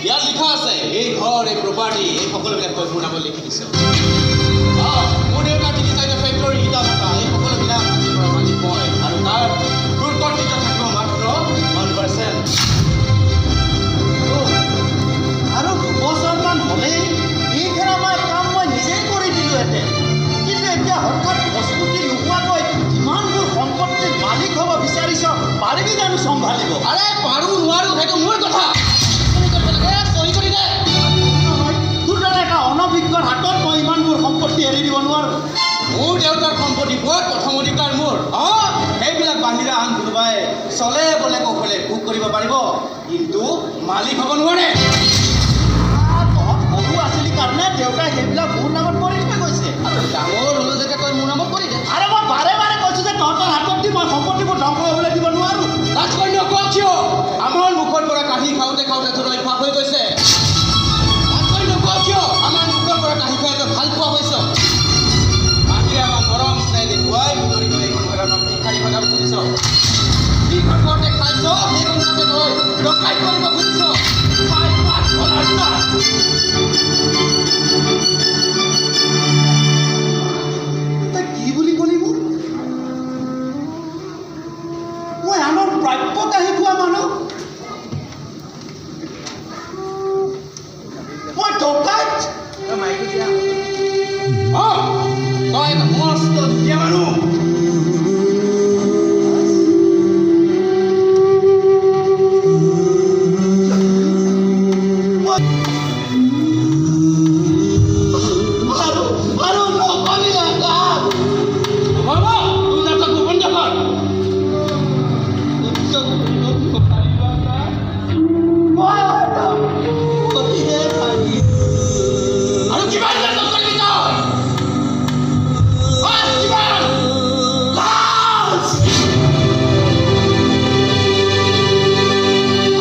ইয়াত লিখা আছে এই ঘৰ এই প্ৰপাৰ্টি এই সকলোবিলাক তই মোৰ নামত লিখি দিছ মোৰ দেউতাৰ 3-4টা ফেক্টৰী ইটা থকা এই সকলোবিলাক মাটিৰ পৰা মালিক মই আৰু তাৰ তোৰ কৰ্তৃত্ব থাকিব মাত্ৰ 1%। আৰু 2 বছৰমান হ'লেই এই খেৰামাৰ কাম মই নিজেই কৰি দিলোহেঁতেন, কিন্তু এতিয়া হঠাৎ প্ৰস্তুতি নোহোৱাকৈ ইমানবোৰ সম্পত্তিৰ মালিক হ'ব বিচাৰিছ, পাৰিবি জানো চম্ভালিব? আৰে পাৰো নোৱাৰো সেইটো মোৰ কথা চহী কৰি দে। তোৰ দৰে এটা অনভিজ্ঞৰ হাতত মই ইমানবোৰ সম্পত্তি এৰি দিব নোৱাৰোঁ। মোৰ দেউতাৰ সম্পত্তিবোৰত প্ৰথম অধিকাৰ মোৰ সেইবিলাক বাহিৰা আন কোনোবাই চলে বলে কৌশলে ভোগ কৰিব পাৰিব কিন্তু মালিক হ'ব নোৱাৰে। তহঁত সৰু আছিলি কাৰণে দেউতাই সেইবিলাক মোৰ নামত কৰি থৈ গৈছে। আৰু ডাঙৰ হ'লো যেতিয়া তই মোৰ নামত কৰি দে। আৰে মই বাৰে বাৰে কৈছোঁ যে তহঁতৰ হাতত দি মই সম্পত্তিবোৰ ধ্বংস হ'বলৈ দিব নোৱাৰোঁ। তাতকৈ নকওঁ কিয়? আমাৰ মুখৰ পৰা কাঢ়ি খাওঁতে খাওঁতে তোৰ অভ্যাস হৈ গৈছে। তাতকৈ নকওঁ কিয়? আমাৰ মুখৰ পৰা কাঢ়ি খাই তই ভাল পোৱা হৈছ। বাহিৰে আমাৰ মৰম স্নেহ দেখুৱাই ভিতৰি গৈ এইখন ঘৰৰ নাম ভিক্ষাৰী বনাব খুজিছ। যিখন ঘৰতে খাইছ সেইখন ঘৰতে তই ডকাইত কৰিব খুজিছ। খাই পাত বনাৰ পাত। তই কি বুলি ক'লি মোক? মই আনৰ প্ৰাপ্য কাঢ়ি খোৱা মানুহ, মই ডকাইত? তই এটা মস্ত দুখীয়া মানুহ। আৰু নকলি নাযাওঁ। বাবা তোৰ নাটক বন্ধ কৰ। মই হয়তো প্ৰতিহে ভাগি আৰু কিমান নাটক কৰিবি তই? কিমান?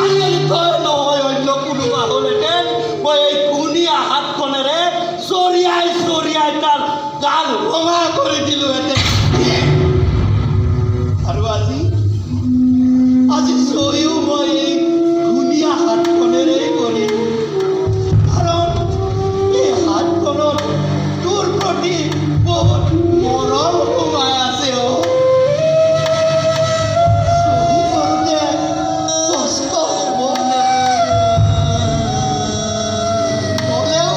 আজিকালি তই নহয় অন্য কোনোবা হ'লহেঁতেন মই এই ঘূণীয়া হাতখনেৰে চৰিয়াই চৰিয়াই তাৰ গাল ৰঙা কৰি দিলোহেঁতেন। আৰু আজি চহিও মই এই ঘূণীয়া হাতখনেৰে কৰিম, কাৰণ এই হাতখনত তোৰ প্ৰতি বহুত মৰম সোমাই আছে। চহী কৰোঁতে কষ্ট হ'ব হ'লেও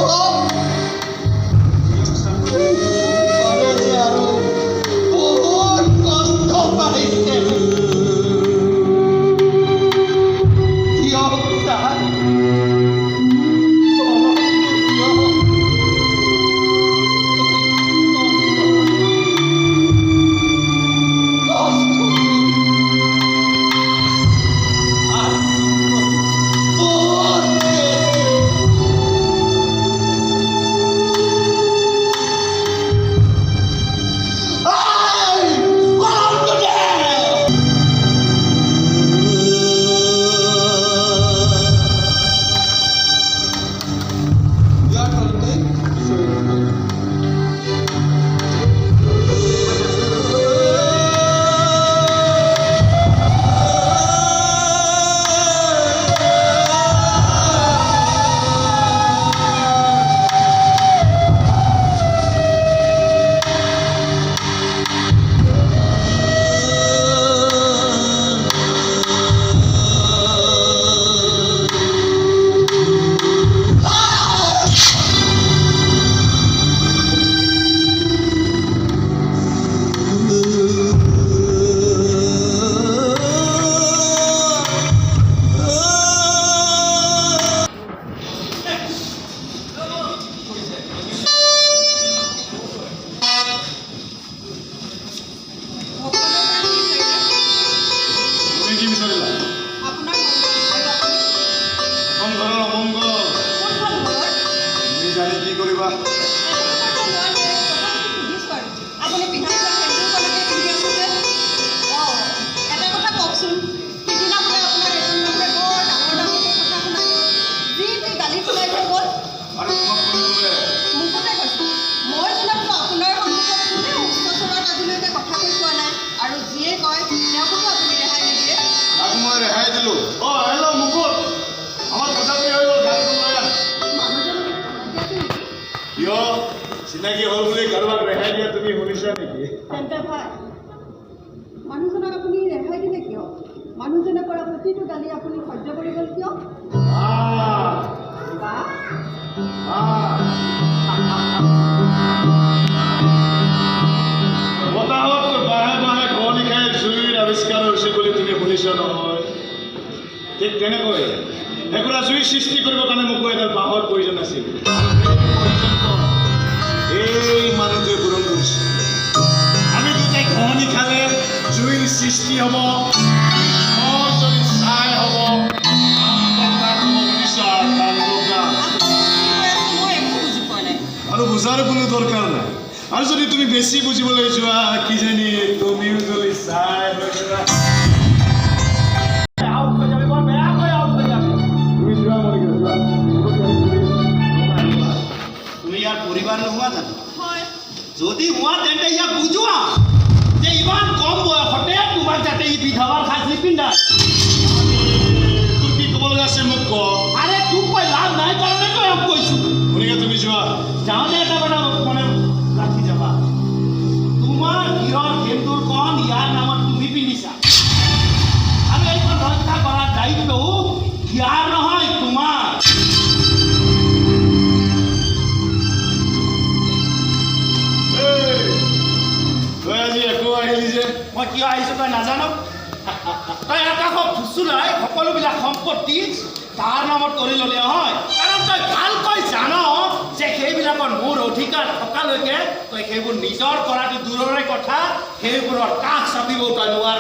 আৰু বহুত কষ্ট পাইছে। ৰেহাই দিলোঁ। হেল্ল' মুকুট, আমাৰ পইচা হৈ গ'ল। চিনাকি হ'ল বুলি কাৰোবাক ৰেহাই দিয়া তুমি শুনিছা নেকি? তেন্তে ভাই মানুহজনক আপুনি ৰেহাই দিলে কিয়? মানুহজনে কৰা প্ৰতিটো গালি আপুনি সহ্য কৰি গ'ল কিয়? বা বতাহত বাহে বাহে ঘৰ নিশাই জুইৰ আৱিষ্কাৰ হৈছে বুলি তুমি শুনিছা নহয়? ঠিক তেনেকৈ একুৰা জুই সৃষ্টি কৰিবৰ কাৰণে মোকো এডাল বাঁহৰ প্ৰয়োজন আছিল। এই মানুহটোৱে পূৰণ কৰিছে। আমি দুটাই ঘঁহনি খালে জুইৰ সৃষ্টি হ'ব, ঘৰ যদি ছাই হ'ব, মই একো বুজি পোৱা নাই। আৰু বুজাৰ কোনো দৰকাৰ নাই। আৰু যদি তুমি বেছি বুজিবলৈ যোৱা কিজানি তুমিও যদি ছাই হৈ যোৱা। তুমি যোৱা মৰিকা যোৱা। তুমি ইয়াৰ পৰিবাৰ নোহোৱা জানো? হয়, যদি হোৱা তেন্তে ইয়াক বুজোৱা যে ইমান কম বয়সতে তোমাক যাতে ই বিধৱাৰ সাজ নিপিন্ধায়। তোৰ কি ক'ব লগা আছে মোক ক। আৰে তোক কৈ লাভ নাই কাৰণে তই কৈছোঁ। মৰিকা তুমি যোৱা। যাওঁতে এটা কথা মনে ৰাখি যাবা, তোমাৰ গৃহৰ সেন্দুৰখন ইয়াৰ নামত তুমি পিন্ধিছা আৰু এইখন ৰক্ষা কৰাৰ দায়িত্বও ইয়াৰ নহয় তোমাৰ। তই আজি একো আহিলি যে? মই কিয় আহিছোঁ তই নাজানো? তই আকাশত ফুচুলাই সকলোবিলাক সম্পত্তি তাৰ নামত কৰি ল'লে হয়, কাৰণ তই ভালকৈ জান যে সেইবিলাকত মোৰ অধিকাৰ থকালৈকে তই সেইবোৰ নিজৰ কৰাটো দূৰৰে কথা, সেইবোৰৰ কাষ চাপিবও তই নোৱাৰ।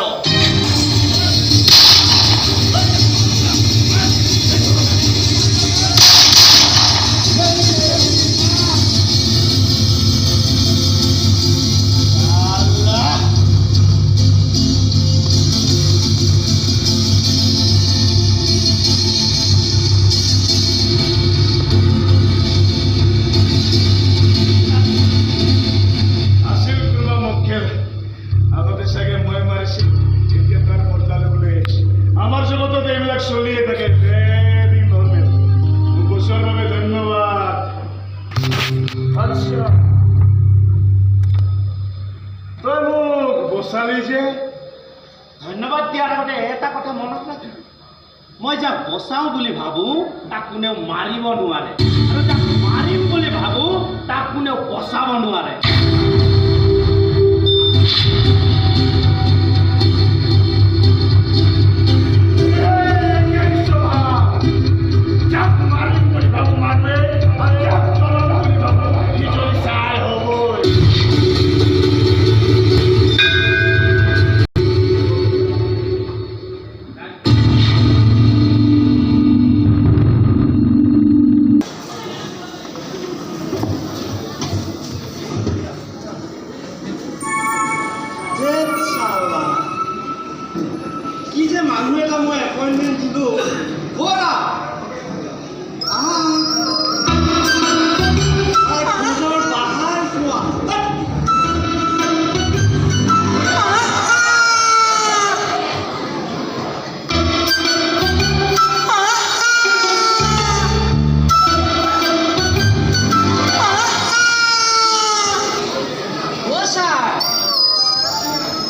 আছিল কোনোবা মক্কেল, আগতে চাগে মই মাৰিছিল, এতিয়া তাৰ বদলা ল'বলৈ আহিছে। আমাৰ জগতত এইবিলাক চলিয়ে থাকে, ভেৰি নৰ্মেল। মোক বচোৱাৰ বাবে ধন্যবাদ। আচ্ছা, তই মোক বচালি যে? ধন্যবাদ দিয়াৰ আগতে এটা কথা মনত ৰাখিব, মই যাক বচাওঁ বুলি ভাবোঁ তাক কোনেও মাৰিব নোৱাৰে, আৰু যাক মাৰিম বুলি ভাবোঁ তাক কোনেও বচাব নোৱাৰে। যাক মাৰিম বুলি ভাবো মাৰবে, আৰু যাক জ্বলাম বুলি ভাবো নিজৰ ছাই হ'বই। কি যে মানুহ এটা মই এপইণ্টমেণ্ট দিলোঁ, ব'লা নিজৰ বাহাৰ চোৱা। অ' ছাৰ,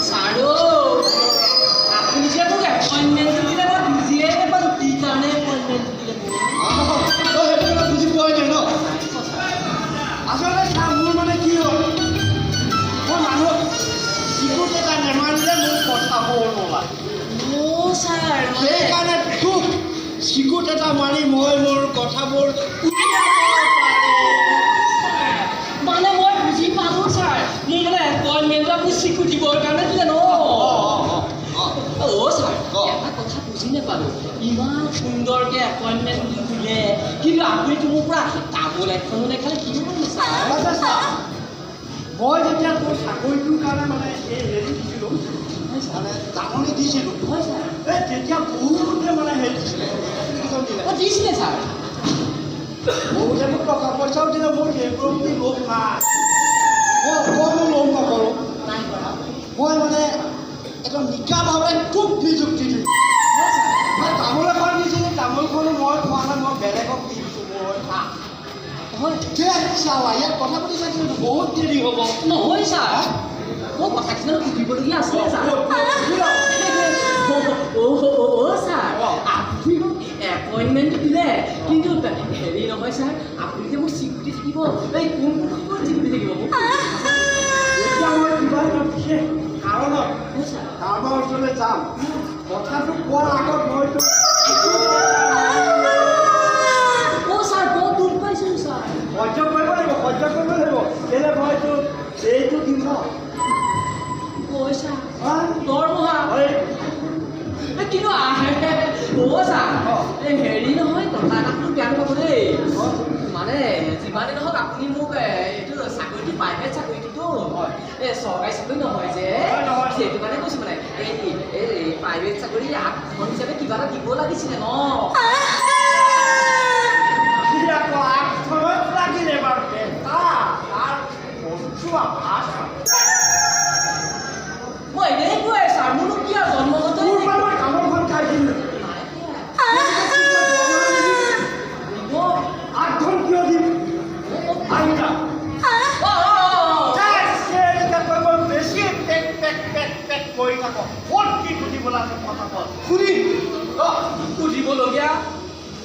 ছাৰো আপুনি যে মোক এপইণ্টমেণ্ট দিলে মই বুজিয়ে নাপালোঁ কি কাৰণে এপইণ্টমেণ্ট দিলে মোক। তই সেইটো কথা বুজি পোৱাই নাই ন? আচলতে চা, মোৰ মানে কি হ'ল, মই মানুহক চিকুট এটা নেমাৰিলে মোক কথা ক'ব নোলায়। অ' ছাৰ, সেইকাৰণে তোক চিকুট এটা মাৰি মই মোৰ কথাবোৰ উলিয়াব পাৰে। মানে মই বুজি পালোঁ ছাৰ, মোৰ মানে এপইণ্টমেণ্টটো আপুনি চিকু দিবৰ কাৰণে দিলে ন? অ' ছাৰ, এটা কথা বুজি নাপালোঁ, ইমান সুন্দৰকৈ এপইণ্টমেণ্ট দিলে, কিন্তু আপুনিতো মোৰ পৰা তামোল এখনো নেখালে কি হ'ল ছাৰ? আচ্ছা চা, মই যেতিয়া তোৰ চাকৰিটোৰ কাৰণে মানে এই হেৰি দিছিলোঁ, মানে জাননী দিছিলোঁ, হয় ছাৰ। এই তেতিয়া বহুতে মানে হেৰি দিছিলে, কিজন দিলে। অ' দিছিলে ছাৰ। বহুতে মোক টকা পইচাও দিলে, মোৰ সেইবোৰৰ প্ৰতি লোভ নাই। মই অকণো লোভ নকৰোঁ। নাই কৰা। মই মানে একদম নিকাভাৱে খুব নিযুক্তি দিম। মই তামোল এখন দিছিলোঁ, তামোলখনো মই খোৱা নাই, মই বেলেগক দি দিছোঁ, মই খা। হয়। ঠিক আছে। চালা ইয়াত কথা পাতি থাকিলে বহুত দেৰি হ'ব নহয় ছাৰ মোৰ কথা কিছুমান সুধিবলগীয়া আছিলে ছাৰ ছাৰ আপুনি মোক এপইণ্টমেণ্টটো দিলে কিন্তু হেৰি নহয় ছাৰ আপুনি যে মোক চিকিউৰিটি থাকিব এই কোন কোন চিকিউৰিটি থাকিব মোক এতিয়া মই কিবা এটা বিশেষ কাৰণত ছাৰ কাৰোবাৰ ওচৰলৈ যাম কথাটো কোৱাৰ আগত মইতো ছাৰ বৰ দুখ পাইছোঁ ছাৰ সহ্য কৰিব লাগিব কেলে মইতো এইটো দিম ন পইচা হা? দৰমহা হয়। কিন্তু ছাৰ এই হেৰি নহয় কথা এটাটো বেয়া নাপাব দেই মানে যিমানেই নহওক আপুনি মোক এইটো চাকৰিটো প্ৰাইভেট চাকৰিটোতো এই চৰকাৰী চাকৰি নহয় যে সেইটো কাৰণে কৈছোঁ মানে এই প্ৰাইভেট চাকৰি আগখন হিচাপে কিবা এটা দিব লাগিছিলে ন লাগিলে বাৰু তাৰ বস্তু ভাষা মই এনেই কৈ ছাৰ মোৰনো কি আৰু জন্মগত তোৰ মানুহ কামৰখন খাই দিলো আগখন কিয় দিম আইতা বেছি পেক পেক পেক পেক কৰি থাকো ক'ত কি সুধিবলৈ আছে কথা সুধিবলগীয়া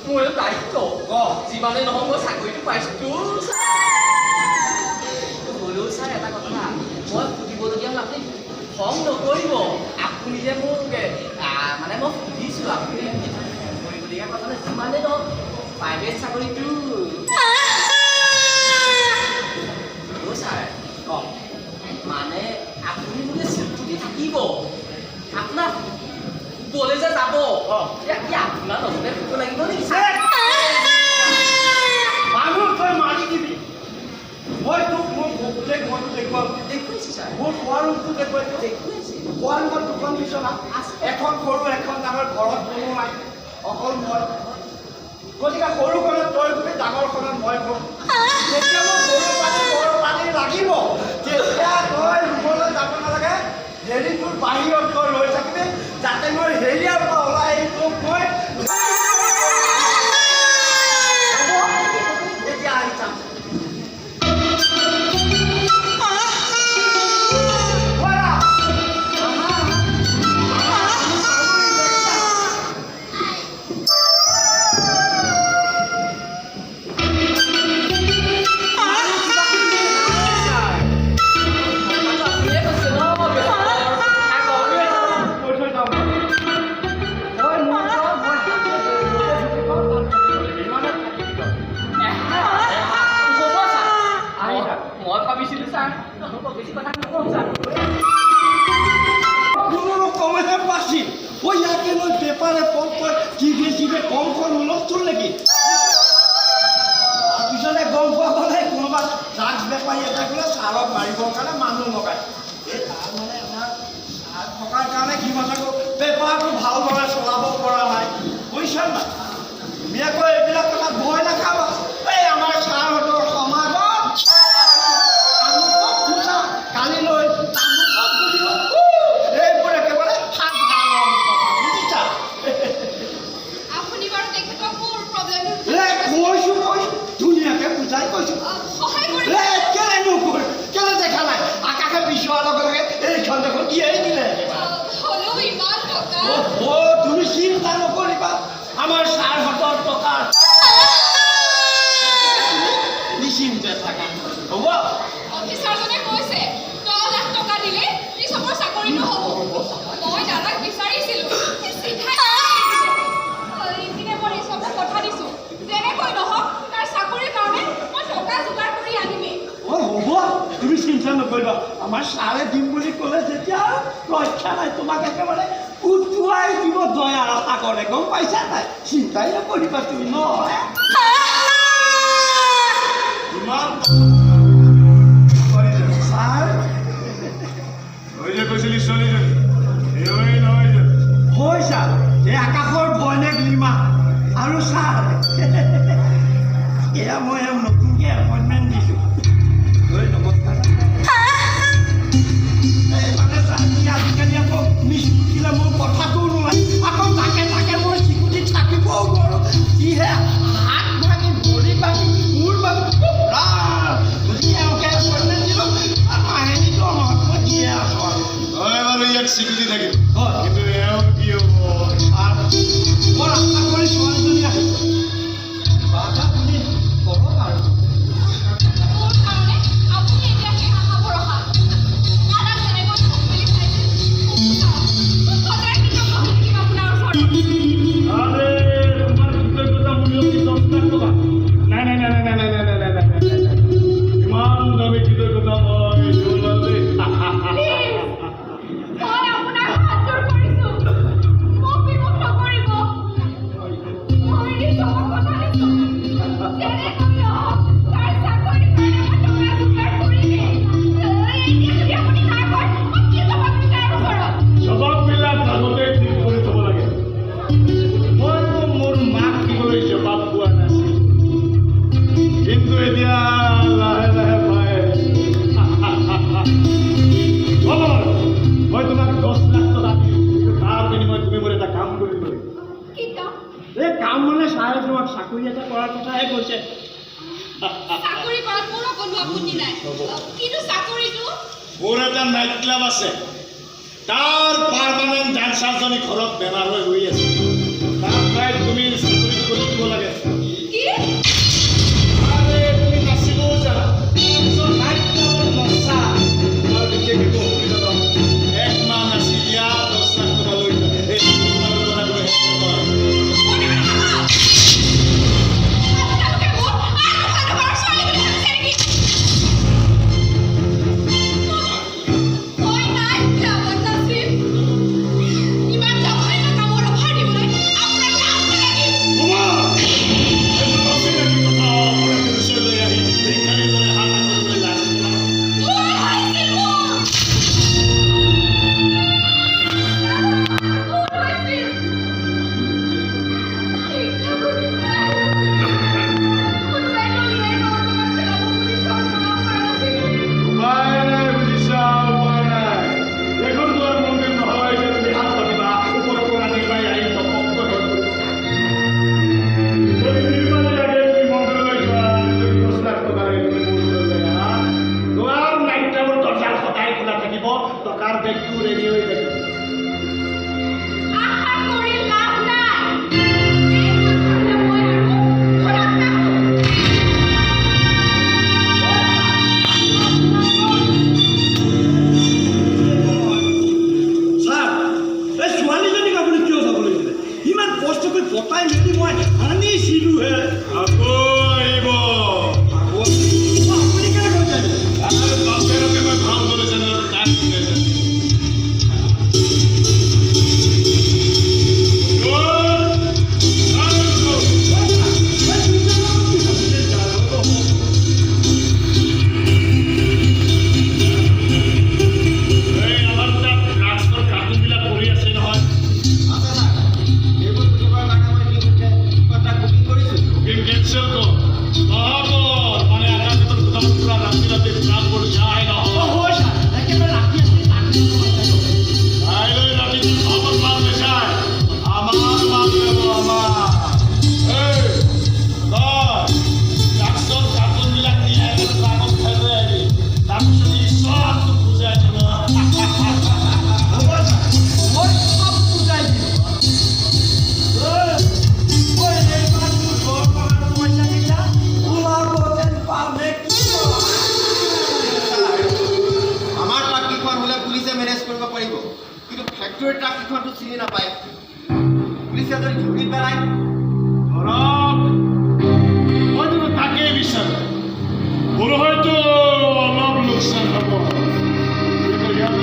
মোৰ দায়িত্ব যিমানেই নহওক মই চাকৰিটো পাইছোঁতো হ'লেও ছাৰ এটা কথা মই সুধিবলগীয়া হ'ল আপুনি খং নকৰিব আপুনি যে মোক মানে মই সুধিছোঁ আপুনি কৰিবলগীয়া কথা মানে যিমানেই নহওক প্ৰাইভেট চাকৰিটো ছাৰ মানে আপুনি যদি চিকিউৰিটি থাকিব আপোনাৰ গ'লে যে যাব আপোনাৰ লগতে থাকিব লাগিব নেকি ছাৰ মানুহ তই মাৰি দিবি মই তোক মোৰ গোটেই ঘৰটো দেখুৱাম দেখুৱাইছোঁ ছাৰ মোৰ খোৱা ৰুমটো দেখুৱাইছোঁ দেখুৱাইছে খোৱা ৰুমত দুখন বিচনা এখন সৰু এখন ডাঙৰ ঘৰত কোনো নাই অকল মই গতিকে সৰু ঘৰত তই গোটেই ডাঙৰখনত মই ঘৰ যেতিয়া মোৰ গৰু পানী লাগিব তেতিয়া তই ৰুমলৈ যাব নালাগে হেৰিটোৰ বাহিৰত তই ৰৈ থাকিবি যাতে মই হেৰিয়াৰ পৰা ওলাই আহি তোক মই এতিয়া আহি যাম মই ভাবিছিলোঁ ছাৰ বেছি কথা নকওঁ ছাৰ কোনো কমেহে পাছি ওই ইয়াকে মই পেপাৰে পড় টিভি কম হুলস্থুল নাকি পিছনে গম পোৱা হ'লে কোনোবা ড্ৰাগছ বেপাৰী এটা বোলে ছাৰক মাৰিবৰ কাৰণে মানুহ লগায় এই তাৰ মানে আমাৰ ছাৰ থকাৰ কাৰণে কি মানে পেপাৰটো ভালদৰে চলাব পৰা নাই বুজিছা নাই তুমি আকৌ এইবিলাক কথা ভয় নাখাবা এই আমাৰ ছাৰহঁতৰ সমাজত আমুকক খোজা কালিলৈ তামুকক বুলিব এইবোৰ একেবাৰে সাধাৰণ কথা বুজিছা আপুনি বাৰু তেখেতক মোৰ প্ৰব্লেমটো কৈছোঁ ধুনীয়াকৈ বুজাই কৈছোঁ সহায় কৰি কেলে নকৰি কেলে দেখা নাই আকাশে বিচৰাৰ লগে লগে এইখন দেখোন দিয়েই দিলে হ'লেও ইমান টকা তুমি চিন্তা নকৰিবা আমাৰ ছাৰহঁতৰ টকা নিশ্চিন্তে থাকা হ'ব অফিচাৰজনে কৈছে 10 লাখ টকা দিলে ই চবৰ চাকৰিটো হ'ব মই দাদাক বিচাৰিছিলোঁ ইপিনে মই চবক কথা দিছোঁ যেনেকৈ নহওক তাৰ চাকৰিৰ কাৰণে মই টকা যোগাৰ কৰি আনিমেই হ'ব তুমি চিন্তা নকৰিবা আমাৰ ছাৰে দিম বুলি ক'লে যেতিয়া ৰক্ষা নাই তোমাক একেবাৰে উঠুৱাই দিব দয়াৰ আশা কৰে গম পাইছা নাই চিন্তাই নকৰিবা তুমি নহয় ইমান ছাৰ হৈ যে কৈছিলি ছোৱালীজনী এই নহয় যে হয় ছাৰ এই আকাশৰ বনেক লিমা আৰু ছাৰ এয়া মই নতুনকৈ এপইণ্টমেণ্ট দিছোঁ নমস্কাৰ মানে আজিকালি আকৌ মিস্ত্ৰীলে মোৰ কথাটো নোলায় আকৌ তাকে মই চিকুটি থাকিবও নোৱাৰোঁ যিহে হাত ভাঙি ভৰি ভাঙি মূৰ ভাঙি ইয়াক স্বীকৃতি থাকিব কিন্তু এওঁ কি হ'ব মই আশা কৰি ছোৱালীজনী আহিছে বাধা আপুনি কৰক আৰু মোৰ কাৰণে আপুনি এতিয়া কি আশা ভৰসা দাদাক যেনেকৈ চকু মেলি চাইছিল সদায় কৃতজ্ঞ হৈ থাকিম আপোনাৰ ওচৰত আরে তোমার কৃতজ্ঞতা মূল্য কি 10 লাখ টাকা নাই নাই নাই নাই নাই নাই নাই নাই নাই ইমান দামী কৃতজ্ঞতা মই জোৰবালে মই আপোনাক হাত জোৰ কৰিছোঁ মোক বিমুখ নকৰিব মই নিজক কথা দিছোঁ যেনেকৈ নহওক তাৰ চাকৰি কাৰণে মই টকা যোগাৰ কৰিমেই এতিয়া যদি আপুনি নাই কয় মই কি জবাব দিম তাৰ ওচৰত জবাববিলাক আগতে ঠিক কৰি থ'ব লাগে মইতো মোৰ মাক দিবলৈ জবাব পোৱা নাছিল কিন্তু এতিয়া লাহে লাহে পাই মই তোমাক 10 লাখ টকা দিম কিন্তু তাৰ বিনিময়ত তুমি মোৰ এটা কাম কৰিব লাগিব কি কাম এই কাম মানে চাই তোমাক চাকৰি এটা কৰাৰ কথাহে কৈছে চাকৰি কৰাত মোৰ অকণো আপত্তি নাই কিন্তু চাকৰিটো মোৰ এটা নাইট ক্লাব আছে তাৰ পাৰ্মানেণ্ট ডান্সাৰজনী ঘৰত বেমাৰ হৈ গৈ আছে তাৰ প্ৰায় তুমি চাকৰিটো কৰি দিব লাগে কি আৰে তুমি নাচিবও জানা নাইট ক্লাবৰ নচা তোমাৰ বিশেষ একো অসুবিধা নহয় 1 মাহ নাচি দিয়া 10 লাখ টকা লৈ যাবে এই তোমাৰ কথাটো শেষ কৰা আপোনালোকে মোক আন ঘৰৰ ছোৱালী বুলি ভাবিছে নেকি মই নাই ক্লাবত নাচিম ইমান জঘন্য কামৰ অফাৰ দিবলৈ আপোনাৰ লাজ নালাগিল Mama! Eso no se me quitó ahora que no se le ahí. Brincaré de la jala con el lazo. ভুল হৈছিল মোৰ ভুল হৈছিল শিক্ষা বুজি নাই কোনোবাই দলিয়াই মোৰ লগত পেলাব বুলি কল্পনাও কৰা নাছিল উপায় নাই বুজিছা উপায় নাই এখন দুৱাৰ মন্দিৰ নহয় যে তুমি হাত পাতিবা ওপৰৰ পৰা নিৰ্মাই আহি তপক হৈ যদি নিৰ্মাণে লাগে তুমি মন্দিৰলৈ যোৱা যদি 10 লাখ টকা লাগে তুমি মন্দিৰলৈ আহা তোমাৰ নাইট ক্লাবৰ দৰ্জা সদায় খোলা থাকিব টকাৰ বেগটো ৰেডি হৈ থাকিব আশা কৰি লাভ নাই এই কথালৈ মই আৰু ঘৰত নাহোঁ ছাৰ এই ছোৱালীজনীক আপুনি কিয় যাবলৈ দিলে ইমান কষ্ট কৰি পতাই মেলি মই আনিছিলোঁহে আকৌ আহিব আপুনি কেনেকৈ জানিলে আৰু বাপেৰকে মই ভাল দৰে জানো আৰু তাক কোনে জানে এই আমাৰ তাত ড্ৰাগছৰ কাৰ্টুনবিলাক পৰি আছে নহয় বুকিং কেনচেল কৰ নহ'ব মানে আধা ভিতৰত গোটাব পুৰা ৰাতি ৰাতি ড্ৰাগবোৰ যায় নহয় হয় ছাৰ একেবাৰে ৰাতি আপুনি তাক কাইলৈ ৰাতিটো ভাগত মাল নাযায় আমাৰ মাল যাব আমাৰ এই তই ড্ৰাগছৰ কাৰ্টুনবিলাক নি আহি ট্ৰাকত খাই লৈ আহিবি তাৰপিছত ই চবটো বুজাই দিব হ'ব ছাৰ মই চব বুজাই দিম মই এইবাৰ মোৰ ঘৰৰ পৰা পইচাকেইটা ওলাব যেন পালে আমাৰ ট্ৰাক কেইখন হ'লে পুলিচে মেনেজ কৰিব পাৰিব কিন্তু ফেক্টৰীৰ ট্ৰাক কেইখনটো চিনি নাপায় পুলিচে যদি ঢুকি পেলায় ধৰক মইতো তাকেই বিচাৰোঁ মোৰ হয়তো অলপ লোকচান হ'ব কিন্তু ইয়াত